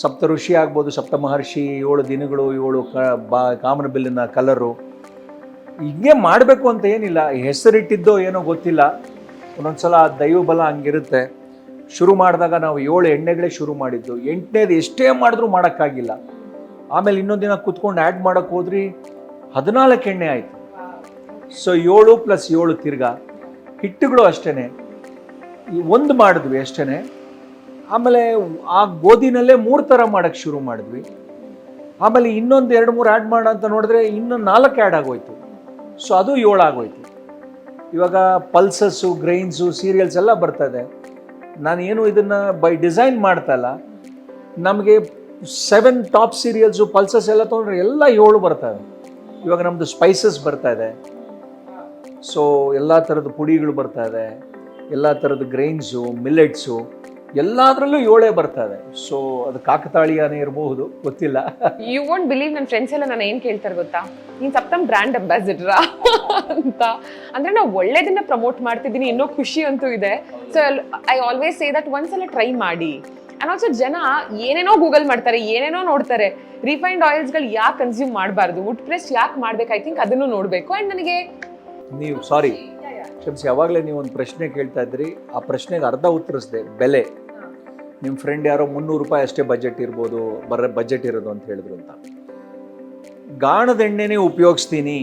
ಸಪ್ತ ಋಷಿ ಆಗ್ಬೋದು, ಸಪ್ತ ಮಹರ್ಷಿ, 7 ದಿನಗಳು, 7 ಕಾಮನ ಬಿಲ್ಲಿನ ಕಲರು. ಹಿಂಗೆ ಮಾಡಬೇಕು ಅಂತ ಏನಿಲ್ಲ, ಹೆಸರಿಟ್ಟಿದ್ದೋ ಏನೋ ಗೊತ್ತಿಲ್ಲ. ಒಂದೊಂದ್ಸಲ ದೈವ ಬಲ ಹಂಗಿರುತ್ತೆ. ಶುರು ಮಾಡಿದಾಗ ನಾವು 7 ಎಣ್ಣೆಗಳೇ ಶುರು ಮಾಡಿದ್ದು. 8ನೇದು ಎಷ್ಟೇ ಮಾಡಿದ್ರೂ ಮಾಡೋಕ್ಕಾಗಿಲ್ಲ. ಆಮೇಲೆ ಇನ್ನೊಂದು ದಿನ ಕೂತ್ಕೊಂಡು ಆ್ಯಡ್ ಮಾಡೋಕ್ಕೆ ಹೋದ್ರಿ, 14 ಎಣ್ಣೆ ಆಯಿತು. ಸೊ 7 + 7 ತಿರ್ಗಾ. ಹಿಟ್ಟುಗಳು ಅಷ್ಟೇ, ಒಂದು ಮಾಡಿದ್ವಿ ಅಷ್ಟೇ. ಆಮೇಲೆ ಆ ಗೋಧಿನಲ್ಲೇ 3 ಥರ ಮಾಡೋಕ್ಕೆ ಶುರು ಮಾಡಿದ್ವಿ. ಆಮೇಲೆ ಇನ್ನೊಂದು 2-3 ಆ್ಯಡ್ ಮಾಡೋಣ ಅಂತ ನೋಡಿದ್ರೆ ಇನ್ನೂ 4 ಆ್ಯಡ್ ಆಗೋಯ್ತು. ಸೊ ಅದು 7 ಆಗೋಯ್ತು. ಇವಾಗ ಪಲ್ಸಸ್ಸು, ಗ್ರೈನ್ಸು, ಸೀರಿಯಲ್ಸ್ ಎಲ್ಲ ಬರ್ತದೆ. ನಾನೇನು ಇದನ್ನು ಬೈ ಡಿಸೈನ್ ಮಾಡ್ತಾ ಇಲ್ಲ. ನಮಗೆ 7 ಟಾಪ್ ಸೀರಿಯಲ್ಸು, ಪಲ್ಸಸ್ ಎಲ್ಲ ತೊಗೊಂಡ್ರೆ ಎಲ್ಲ 7 ಬರ್ತವೆ. ಇವಾಗ ನಮ್ಮದು ಸ್ಪೈಸಸ್ ಬರ್ತಾ ಇದೆ. ಸೊ ಎಲ್ಲ ಥರದ ಪುಡಿಗಳು ಬರ್ತಾ ಇದೆ, ಎಲ್ಲ ಥರದ ಗ್ರೈನ್ಸು, ಮಿಲ್ಲೆಟ್ಸು, ಎಲ್ಲದರಲ್ಲೂ 7 ಬರ್ತಾ ಇದೆ. ಸೊ ಅದು ಕಾಕತಾಳೀಯನೇ ಇರಬಹುದು, ಗೊತ್ತಿಲ್ಲ. ಯು ವೋಂಟ್ ಬಿಲೀವ್, ನನ್ನ ಫ್ರೆಂಡ್ಸ್ ಎಲ್ಲ ನಾನು ಏನು ಕೇಳ್ತಾರೆ ಗೊತ್ತಾ, ನೀನು ಸಪ್ತಮ್ ಬ್ರ್ಯಾಂಡ್ ಅಂಬಾಸಿಡರಾ ಅಂತ. ಅಂದರೆ ನಾವು ಒಳ್ಳೇದನ್ನ ಪ್ರಮೋಟ್ ಮಾಡ್ತಿದ್ದೀನಿ, ಇನ್ನೂ ಖುಷಿ ಅಂತೂ ಇದೆ. So I always say that ಒಂದ್ಸಲ ಟ್ರೈ ಮಾಡಿ. ಆ್ಯಂಡ್ ಆಲ್ಸೋ ಜನ ಏನೇನೋ ಗೂಗಲ್ ಮಾಡ್ತಾರೆ, ಏನೇನೋ ನೋಡ್ತಾರೆ. ರಿಫೈನ್ಡ್ ಆಯಿಲ್ಸ್ಗಳು ಯಾಕೆ ಕನ್ಸ್ಯೂಮ್ ಮಾಡಬಾರ್ದು, ವುಡ್ ಪ್ರೆಸ್ ಯಾಕೆ ಮಾಡ್ಬೇಕು, ಐ ಥಿಂಕ್ ಅದನ್ನು ನೋಡಬೇಕು. ಆ್ಯಂಡ್ ನನಗೆ ನೀವು ಕ್ಷಮಿಸಿ, ಯಾವಾಗಲೇ ನೀವು ಒಂದು ಪ್ರಶ್ನೆ ಕೇಳ್ತಾ ಇದ್ರಿ, ಆ ಪ್ರಶ್ನೆಗೆ ಅರ್ಧ ಉತ್ತರಿಸಿದೆ. ಬೆಲೆ, ನಿಮ್ಮ ಫ್ರೆಂಡ್ ಯಾರೋ 300 ರೂಪಾಯಿ ಅಷ್ಟೇ ಬಜೆಟ್ ಇರ್ಬೋದು, ಬಜೆಟ್ ಇರೋದು ಅಂತ ಹೇಳಿದ್ರು ಅಂತ. ಗಾಣದ ಎಣ್ಣೆನೇ ಉಪಯೋಗಿಸ್ತೀನಿ,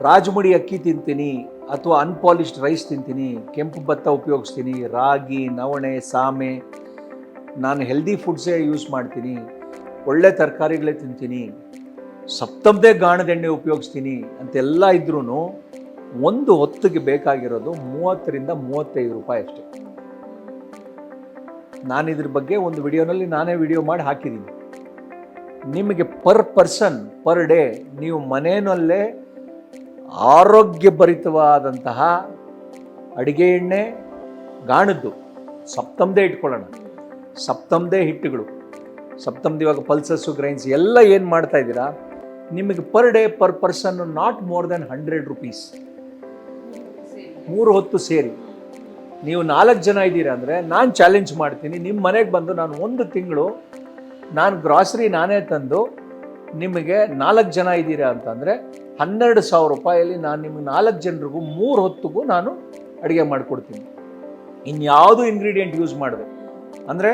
ರಾಜಮುಡಿ ಅಕ್ಕಿ ತಿಂತೀನಿ, ಅಥವಾ ಅನ್ಪಾಲಿಶ್ಡ್ ರೈಸ್ ತಿಂತೀನಿ, ಕೆಂಪು ಭತ್ತ ಉಪಯೋಗಿಸ್ತೀನಿ, ರಾಗಿ, ನವಣೆ, ಸಾಮೆ, ನಾನು ಹೆಲ್ದಿ ಫುಡ್ಸೇ ಯೂಸ್ ಮಾಡ್ತೀನಿ, ಒಳ್ಳೆ ತರಕಾರಿಗಳೇ ತಿಂತೀನಿ, ಸಪ್ತಮ್ದೇ ಗಾಣದ ಎಣ್ಣೆ ಉಪಯೋಗಿಸ್ತೀನಿ ಅಂತೆಲ್ಲ ಇದ್ರೂ ಒಂದು ಹೊತ್ತಿಗೆ ಬೇಕಾಗಿರೋದು 30-35 ರೂಪಾಯಿ ಅಷ್ಟೇ. ನಾನು ಇದ್ರ ಬಗ್ಗೆ ಒಂದು ವಿಡಿಯೋನಲ್ಲಿ ನಾನೇ ವಿಡಿಯೋ ಮಾಡಿ ಹಾಕಿದ್ದೀನಿ. ನಿಮಗೆ ಪರ್ ಪರ್ಸನ್ ಪರ್ ಡೇ ನೀವು ಮನೆಯಲ್ಲೇ ಆರೋಗ್ಯಭರಿತವಾದಂತಹ ಅಡಿಗೆ ಎಣ್ಣೆ, ಗಾಣದ್ದು, ಸಪ್ತಮ್ದೇ ಇಟ್ಕೊಳ್ಳೋಣ, ಸಪ್ತಮ್ದೇ ಹಿಟ್ಟುಗಳು, ಸಪ್ತಮ್ದು ಇವಾಗ ಪಲ್ಸಸ್ಸು, ಗ್ರೈನ್ಸ್ ಎಲ್ಲ ಏನು ಮಾಡ್ತಾ ಇದ್ದೀರಾ, ನಿಮಗೆ per day per person not more than 100 rupees. 3 ಹೊತ್ತು ಸೇರಿ ನೀವು 4 ಜನ ಇದ್ದೀರಾ ಅಂದರೆ ನಾನು ಚಾಲೆಂಜ್ ಮಾಡ್ತೀನಿ, ನಿಮ್ಮ ಮನೆಗೆ ಬಂದು ನಾನು 1 ತಿಂಗಳು ನಾನು ಗ್ರಾಸರಿ ನಾನೇ ತಂದು ನಿಮಗೆ 4 ಜನ ಇದ್ದೀರಾ ಅಂತಂದರೆ 12,000 ರೂಪಾಯಲ್ಲಿ ನಾನು ನಿಮಗೆ 4 ಜನರಿಗೂ 3 ಹೊತ್ತಿಗೂ ನಾನು ಅಡುಗೆ ಮಾಡಿಕೊಡ್ತೀನಿ. ಇನ್ಯಾವುದು ಇಂಗ್ರೀಡಿಯೆಂಟ್ ಯೂಸ್ ಮಾಡಿದೆ ಅಂದರೆ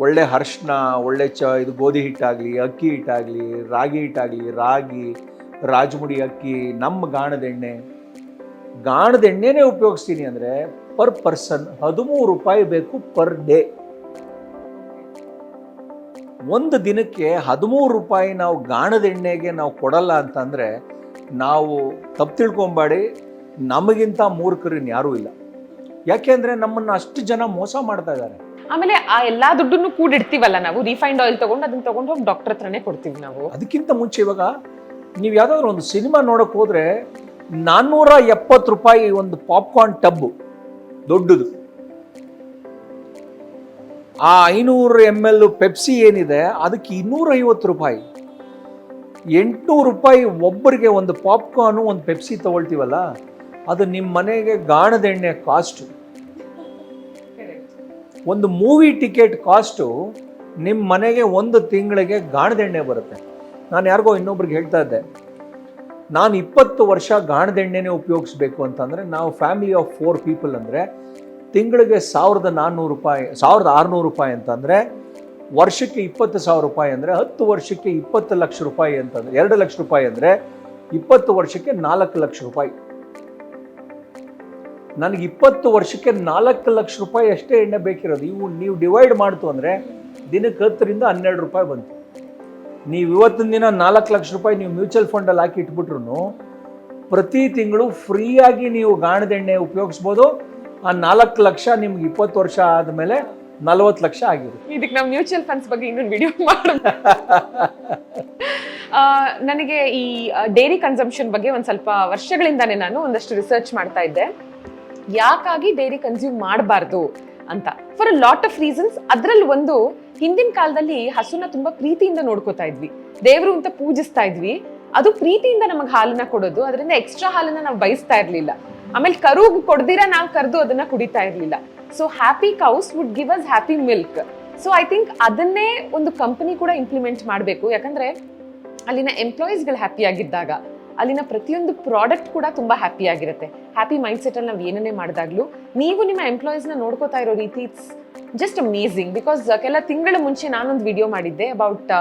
ಒಳ್ಳೆ ಅರಿಶಿನ, ಒಳ್ಳೆ ಇದು ಗೋಧಿ ಹಿಟ್ಟಾಗಲಿ, ಅಕ್ಕಿ ಹಿಟ್ಟಾಗಲಿ, ರಾಗಿ ಹಿಟ್ಟಾಗಲಿ, ರಾಗಿ, ರಾಜಮುಡಿ ಅಕ್ಕಿ, ನಮ್ಮ ಗಾಣದ ಎಣ್ಣೆನೇ ಉಪಯೋಗಿಸ್ತೀನಿ ಅಂದರೆ ಪರ್ ಪರ್ಸನ್ 13 ರೂಪಾಯಿ ಬೇಕು ಪರ್ ಡೇ. ಒಂದು ದಿನಕ್ಕೆ 13 ರೂಪಾಯಿ ನಾವು ಗಾಣದ ಎಣ್ಣೆಗೆ ನಾವು ಕೊಡಲ್ಲ ಅಂತಂದರೆ ನಾವು ತಪ್ಪು ತಿಳ್ಕೊಂಬೇಡಿ, ನಮಗಿಂತ ಮೂರ್ಖರು ಯಾರೂ ಇಲ್ಲ. ಯಾಕೆಂದರೆ ನಮ್ಮನ್ನು ಅಷ್ಟು ಜನ ಮೋಸ ಮಾಡ್ತಾ ಇದ್ದಾರೆ. ಆಮೇಲೆ ಆ ಎಲ್ಲಾ ದುಡ್ಡನ್ನು ಕೂಡಿಡ್ತೀವಲ್ಲ ನಾವು, ರಿಫೈನ್ಡ್ ಆಯಿಲ್ ಅದನ್ನ ತಗೊಂಡು ಹೋಗಿ ಡಾಕ್ಟರ್ ಹತ್ರನೇ ಕೊಡ್ತೀವಿ ನಾವು. ಅದಕ್ಕಿಂತ ಮುಂಚೆ ಇವಾಗ ನೀವು ಯಾವುದಾದ್ರೂ ಒಂದು ಸಿನಿಮಾ ನೋಡೋಕೆ ಹೋದರೆ 470 ರೂಪಾಯಿ ಒಂದು ಪಾಪ್ಕಾರ್ನ್ ಟಬ್ಬು ದೊಡ್ಡದು. ಆ 500 ml ಪೆಪ್ಸಿ ಏನಿದೆ ಅದಕ್ಕೆ 250 ರೂಪಾಯಿ. 800 ರೂಪಾಯಿ ಒಬ್ಬರಿಗೆ ಒಂದು ಪಾಪ್ಕಾರ್ನು, ಒಂದು ಪೆಪ್ಸಿ ತಗೊಳ್ತೀವಲ್ಲ, ಅದು ನಿಮ್ಮ ಮನೆಗೆ ಗಾಣದ ಎಣ್ಣೆ ಕಾಸ್ಟು. ಒಂದು ಮೂವಿ ಟಿಕೆಟ್ ಕಾಸ್ಟು ನಿಮ್ಮ ಮನೆಗೆ 1 ತಿಂಗಳಿಗೆ ಗಾಣದ ಎಣ್ಣೆ ಬರುತ್ತೆ. ನಾನು ಯಾರಿಗೋ ಇನ್ನೊಬ್ರಿಗೆ ಹೇಳ್ತಾ ಇದ್ದೆ, ನಾನು 20 ವರ್ಷ ಗಾಣದ ಎಣ್ಣೆನೇ ಉಪಯೋಗಿಸ್ಬೇಕು ಅಂತಂದರೆ, ನಾವು ಫ್ಯಾಮಿಲಿ ಆಫ್ 4 ಪೀಪಲ್ ಅಂದರೆ ತಿಂಗಳಿಗೆ 1,400 ರೂಪಾಯಿ, 1,600 ರೂಪಾಯಿ ಅಂತಂದರೆ ವರ್ಷಕ್ಕೆ 20,000 ರೂಪಾಯಿ ಅಂದರೆ 10 ವರ್ಷಕ್ಕೆ 20 ಲಕ್ಷ ರೂಪಾಯಿ ಅಂತಂದರೆ 2 ಲಕ್ಷ ರೂಪಾಯಿ ಅಂದರೆ 20 ವರ್ಷಕ್ಕೆ 4 ಲಕ್ಷ ರೂಪಾಯಿ. ನನಗೆ 20 ವರ್ಷಕ್ಕೆ 4 ಲಕ್ಷ ರೂಪಾಯಿ ಅಷ್ಟೇ ಎಣ್ಣೆ ಬೇಕಿರೋದು. ನೀವು ಡಿವೈಡ್ ಮಾಡ್ತು ಅಂದರೆ ದಿನಕ್ಕೆ 10 ರಿಂದ 12 ರೂಪಾಯಿ ಬಂತು. ನೀವು ಇವತ್ತಿನ ದಿನ 4 ಲಕ್ಷ ರೂಪಾಯಿ ನೀವು ಮ್ಯೂಚುವಲ್ ಫಂಡಲ್ಲಿ ಹಾಕಿ ಇಟ್ಬಿಟ್ರು ಪ್ರತಿ ತಿಂಗಳು ಫ್ರೀಯಾಗಿ ನೀವು ಗಾಣದ ಎಣ್ಣೆ ಉಪಯೋಗಿಸ್ಬೋದು. ಆ 4 ಲಕ್ಷ ನಿಮ್ಗೆ 20 ವರ್ಷ ಆದಮೇಲೆ 40 ಲಕ್ಷ ಆಗಿರುತ್ತೆ. ಇದಕ್ಕೆ ನಾವು ಮ್ಯೂಚುವಲ್ ಫಂಡ್ಸ್ ಬಗ್ಗೆ ಇನ್ನೊಂದು ವಿಡಿಯೋ ಮಾಡೋಣ. ನನಗೆ ಈ ಡೈರಿ ಕನ್ಸಂಪ್ಷನ್ ಬಗ್ಗೆ ಒಂದು ಸ್ವಲ್ಪ ವರ್ಷಗಳಿಂದಾನೇ ನಾನು ಒಂದಷ್ಟು ರಿಸರ್ಚ್ ಮಾಡ್ತಾ ಇದ್ದೆ. ಯಾಕಾಗಿ ಡೈರಿ ಕನ್ಸ್ಯೂಮ್ ಮಾಡಬಾರ್ದು ಅಂತ, for a lot of reasons. ಅದ್ರಲ್ಲಿ ಒಂದು, ಹಿಂದಿನ ಕಾಲದಲ್ಲಿ ಹಸುನ ತುಂಬಾ ಪ್ರೀತಿಯಿಂದ ನೋಡ್ಕೋತಾ ಇದ್ವಿ, ದೇವರು ಅಂತ ಪೂಜಿಸ್ತಾ ಇದ್ವಿ. ಅದು ಪ್ರೀತಿಯಿಂದ ನಮಗೆ ಹಾಲನ್ನ ಕೊಡೋದು, ಅದರಿಂದ ಎಕ್ಸ್ಟ್ರಾ ಹಾಲನ್ನ ನಾವು ಬಯಸ್ತಾ ಇರ್ಲಿಲ್ಲ. ಆಮೇಲೆ ಕರುಗ್ ಕೊಡ್ದಿರ ನಾವು ಕರೆದು ಅದನ್ನ ಕುಡಿತಾ ಇರ್ಲಿಲ್ಲ. So happy cows would give us happy milk. So I think ಅದನ್ನೇ ಒಂದು ಕಂಪನಿ ಕೂಡ ಇಂಪ್ಲಿಮೆಂಟ್ ಮಾಡಬೇಕು. ಯಾಕಂದ್ರೆ ಅಲ್ಲಿನ ಎಂಪ್ಲಾಯೀಸ್ಗಳು ಹ್ಯಾಪಿ ಆಗಿದ್ದಾಗ ಅಲ್ಲಿನ ಪ್ರತಿಯೊಂದು ಪ್ರಾಡಕ್ಟ್ ಕೂಡ ತುಂಬಾ ಹ್ಯಾಪಿ ಆಗಿರುತ್ತೆ. ಹ್ಯಾಪಿ ಮೈಂಡ್ ಸೆಟ್ ಅಲ್ಲಿ ನಾವು ಏನನ್ನೇ ಮಾಡಿದಾಗ್ಲೂ ನೀವು ನಿಮ್ಮ ಎಂಪ್ಲಾಯೀಸ್ನ ನೋಡ್ಕೋತಾ ಇರೋ ರೀತಿ ಇಟ್ಸ್ ಜಸ್ಟ್ ಅಮೇಝಿಂಗ್. ಬಿಕಾಸ್ ಕೆಲ ತಿಂಗಳ ಮುಂಚೆ ನಾನೊಂದು ವಿಡಿಯೋ ಮಾಡಿದ್ದೆ ಅಬೌಟ್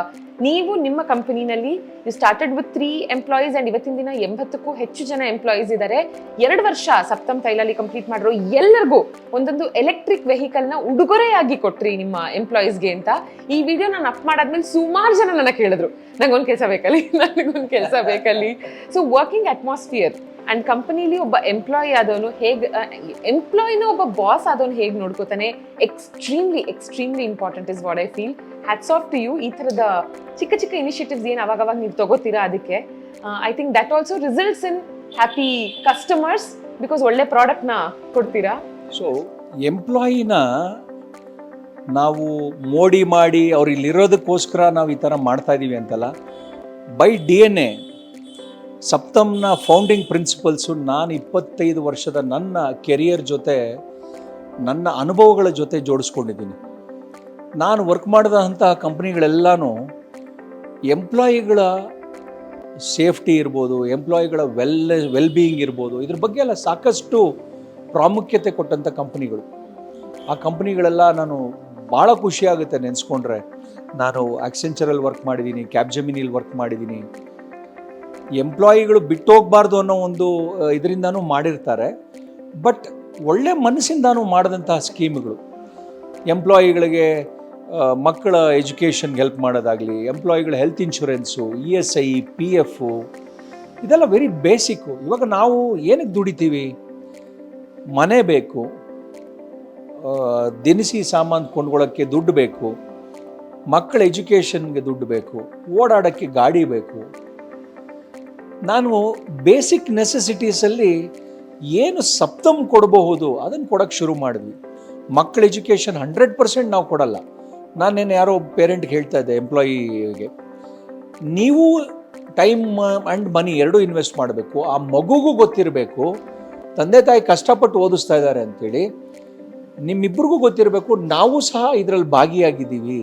ನೀವು ನಿಮ್ಮ ಕಂಪನಿನಲ್ಲಿ you started with 3 employees and ಇವತ್ತಿನ ದಿನ 80ಕ್ಕೂ ಹೆಚ್ಚು ಜನ ಎಂಪ್ಲಾಯೀಸ್ ಇದ್ದಾರೆ. 2 ವರ್ಷ ಸಪ್ತಮ್ ತೈಲಲ್ಲಿ ಕಂಪ್ಲೀಟ್ ಮಾಡಿರೋ ಎಲ್ಲರಿಗೂ ಒಂದೊಂದು ಎಲೆಕ್ಟ್ರಿಕ್ ವೆಹಿಕಲ್ನ ಉಡುಗೊರೆಯಾಗಿ ಕೊಟ್ರಿ ನಿಮ್ಮ ಎಂಪ್ಲಾಯೀಸ್ಗೆ ಅಂತ. ಈ ವಿಡಿಯೋ ನಾನು ಅಪ್ ಮಾಡಾದ್ಮೇಲೆ ಸುಮಾರು ಜನ ನನ್ನ ಕೇಳಿದ್ರು, ನಂಗೊಂದು ಕೆಲಸ ಬೇಕಲ್ಲಿ, ನನಗೊಂದು ಕೆಲಸ ಬೇಕಲ್ಲಿ. ಸೊ ವರ್ಕಿಂಗ್ ಅಟ್ಮಾಸ್ಫಿಯರ್ ಅಂಡ್ ಕಂಪನಿಲಿ ಒಬ್ಬ ಎಂಪ್ಲಾಯಿ ಆದವನು ಹೇಗೆ, ಎಂಪ್ಲಾಯಿನ ಒಬ್ಬ ಬಾಸ್ ಆದವನು ಹೇಗೆ ನೋಡ್ಕೋತಾನೆ, extremely important is what I feel. Hats off to you. ಈ ಥರದ ಚಿಕ್ಕ ಚಿಕ್ಕ ಇನಿಷಿಯೇಟಿವ್ಸ್ ಏನು ಅವಾಗ ನೀವು ತಗೋತೀರಾ, ಅದಕ್ಕೆ I think that also results in happy customers because ಒಳ್ಳೆ ಪ್ರಾಡಕ್ಟ್ನ ಕೊಡ್ತೀರಾ. ಸೊ ಎಂಪ್ಲಾಯಿನ ನಾವು ಮೋಡಿ ಮಾಡಿ ಅವ್ರು ಇಲ್ಲಿರೋದಕ್ಕೋಸ್ಕರ ನಾವು ಈ ಥರ ಮಾಡ್ತಾ ಇದ್ದೀವಿ ಅಂತಲ್ಲ. ಬೈ DNA ಸಪ್ತಮ್ನ ಫೌಂಡಿಂಗ್ ಪ್ರಿನ್ಸಿಪಲ್ಸು ನಾನು 25 ವರ್ಷದ ನನ್ನ ಕೆರಿಯರ್ ಜೊತೆ, ನನ್ನ ಅನುಭವಗಳ ಜೊತೆ ಜೋಡಿಸ್ಕೊಂಡಿದ್ದೀನಿ. ನಾನು ವರ್ಕ್ ಮಾಡಿದಂತಹ ಕಂಪ್ನಿಗಳೆಲ್ಲನೂ ಎಂಪ್ಲಾಯಿಗಳ ಸೇಫ್ಟಿ ಇರ್ಬೋದು, ಎಂಪ್ಲಾಯಿಗಳ ವೆಲ್ಬೀಯಿಂಗ್ ಇರ್ಬೋದು, ಇದ್ರ ಬಗ್ಗೆ ಎಲ್ಲ ಸಾಕಷ್ಟು ಪ್ರಾಮುಖ್ಯತೆ ಕೊಟ್ಟಂಥ ಕಂಪ್ನಿಗಳು. ಆ ಕಂಪ್ನಿಗಳೆಲ್ಲ ನಾನು ಭಾಳ ಖುಷಿಯಾಗುತ್ತೆ ನೆನೆಸ್ಕೊಂಡ್ರೆ. ನಾನು ಆಕ್ಸೆಂಚರಲ್ಲಿ ವರ್ಕ್ ಮಾಡಿದ್ದೀನಿ, ಕ್ಯಾಬ್ಜೆಮಿನಿಲಿ ವರ್ಕ್ ಮಾಡಿದ್ದೀನಿ. ಎಂಪ್ಲಾಯಿಗಳು ಬಿಟ್ಟು ಹೋಗಬಾರ್ದು ಅನ್ನೋ ಒಂದು ಇದರಿಂದನೂ ಮಾಡಿರ್ತಾರೆ. ಬಟ್ ಒಳ್ಳೆ ಮನಸ್ಸಿಂದಾನು ಮಾಡಿದಂತಹ ಸ್ಕೀಮ್ಗಳು, ಎಂಪ್ಲಾಯಿಗಳಿಗೆ ಮಕ್ಕಳ ಎಜುಕೇಷನ್ಗೆ ಹೆಲ್ಪ್ ಮಾಡೋದಾಗಲಿ, ಎಂಪ್ಲಾಯಿಗಳ ಹೆಲ್ತ್ ಇನ್ಶೂರೆನ್ಸು, ESI, PF, ಇದೆಲ್ಲ ವೆರಿ ಬೇಸಿಕ್ಕು. ಇವಾಗ ನಾವು ಏನಕ್ಕೆ ದುಡಿತೀವಿ? ಮನೆ ಬೇಕು, ದಿನಸಿ ಸಾಮಾನು ಕೊಂಡ್ಕೊಳ್ಳೋಕ್ಕೆ ದುಡ್ಡು ಬೇಕು, ಮಕ್ಕಳ ಎಜುಕೇಷನ್ಗೆ ದುಡ್ಡು ಬೇಕು, ಓಡಾಡೋಕ್ಕೆ ಗಾಡಿ ಬೇಕು. ನಾನು ಬೇಸಿಕ್ ನೆಸೆಸಿಟೀಸಲ್ಲಿ ಏನು ಸಪ್ತಮ್ ಕೊಡಬಹುದು ಅದನ್ನು ಕೊಡೋಕ್ಕೆ ಶುರು ಮಾಡಿದ್ವಿ. ಮಕ್ಕಳ ಎಜುಕೇಷನ್ 100% ನಾವು ಕೊಡಲ್ಲ. ನಾನೇನು ಯಾರೋ ಪೇರೆಂಟ್ಗೆ ಹೇಳ್ತಾ ಇದ್ದೆ, ಎಂಪ್ಲಾಯಿಗೆ, ನೀವು ಟೈಮ್ ಆ್ಯಂಡ್ ಮನಿ ಎರಡೂ ಇನ್ವೆಸ್ಟ್ ಮಾಡಬೇಕು. ಆ ಮಗುಗೂ ಗೊತ್ತಿರಬೇಕು ತಂದೆ ತಾಯಿ ಕಷ್ಟಪಟ್ಟು ಓದಿಸ್ತಾ ಇದ್ದಾರೆ ಅಂಥೇಳಿ. ನಿಮ್ಮಿಬ್ಬರಿಗೂ ಗೊತ್ತಿರಬೇಕು ನಾವು ಸಹ ಇದರಲ್ಲಿ ಭಾಗಿಯಾಗಿದ್ದೀವಿ.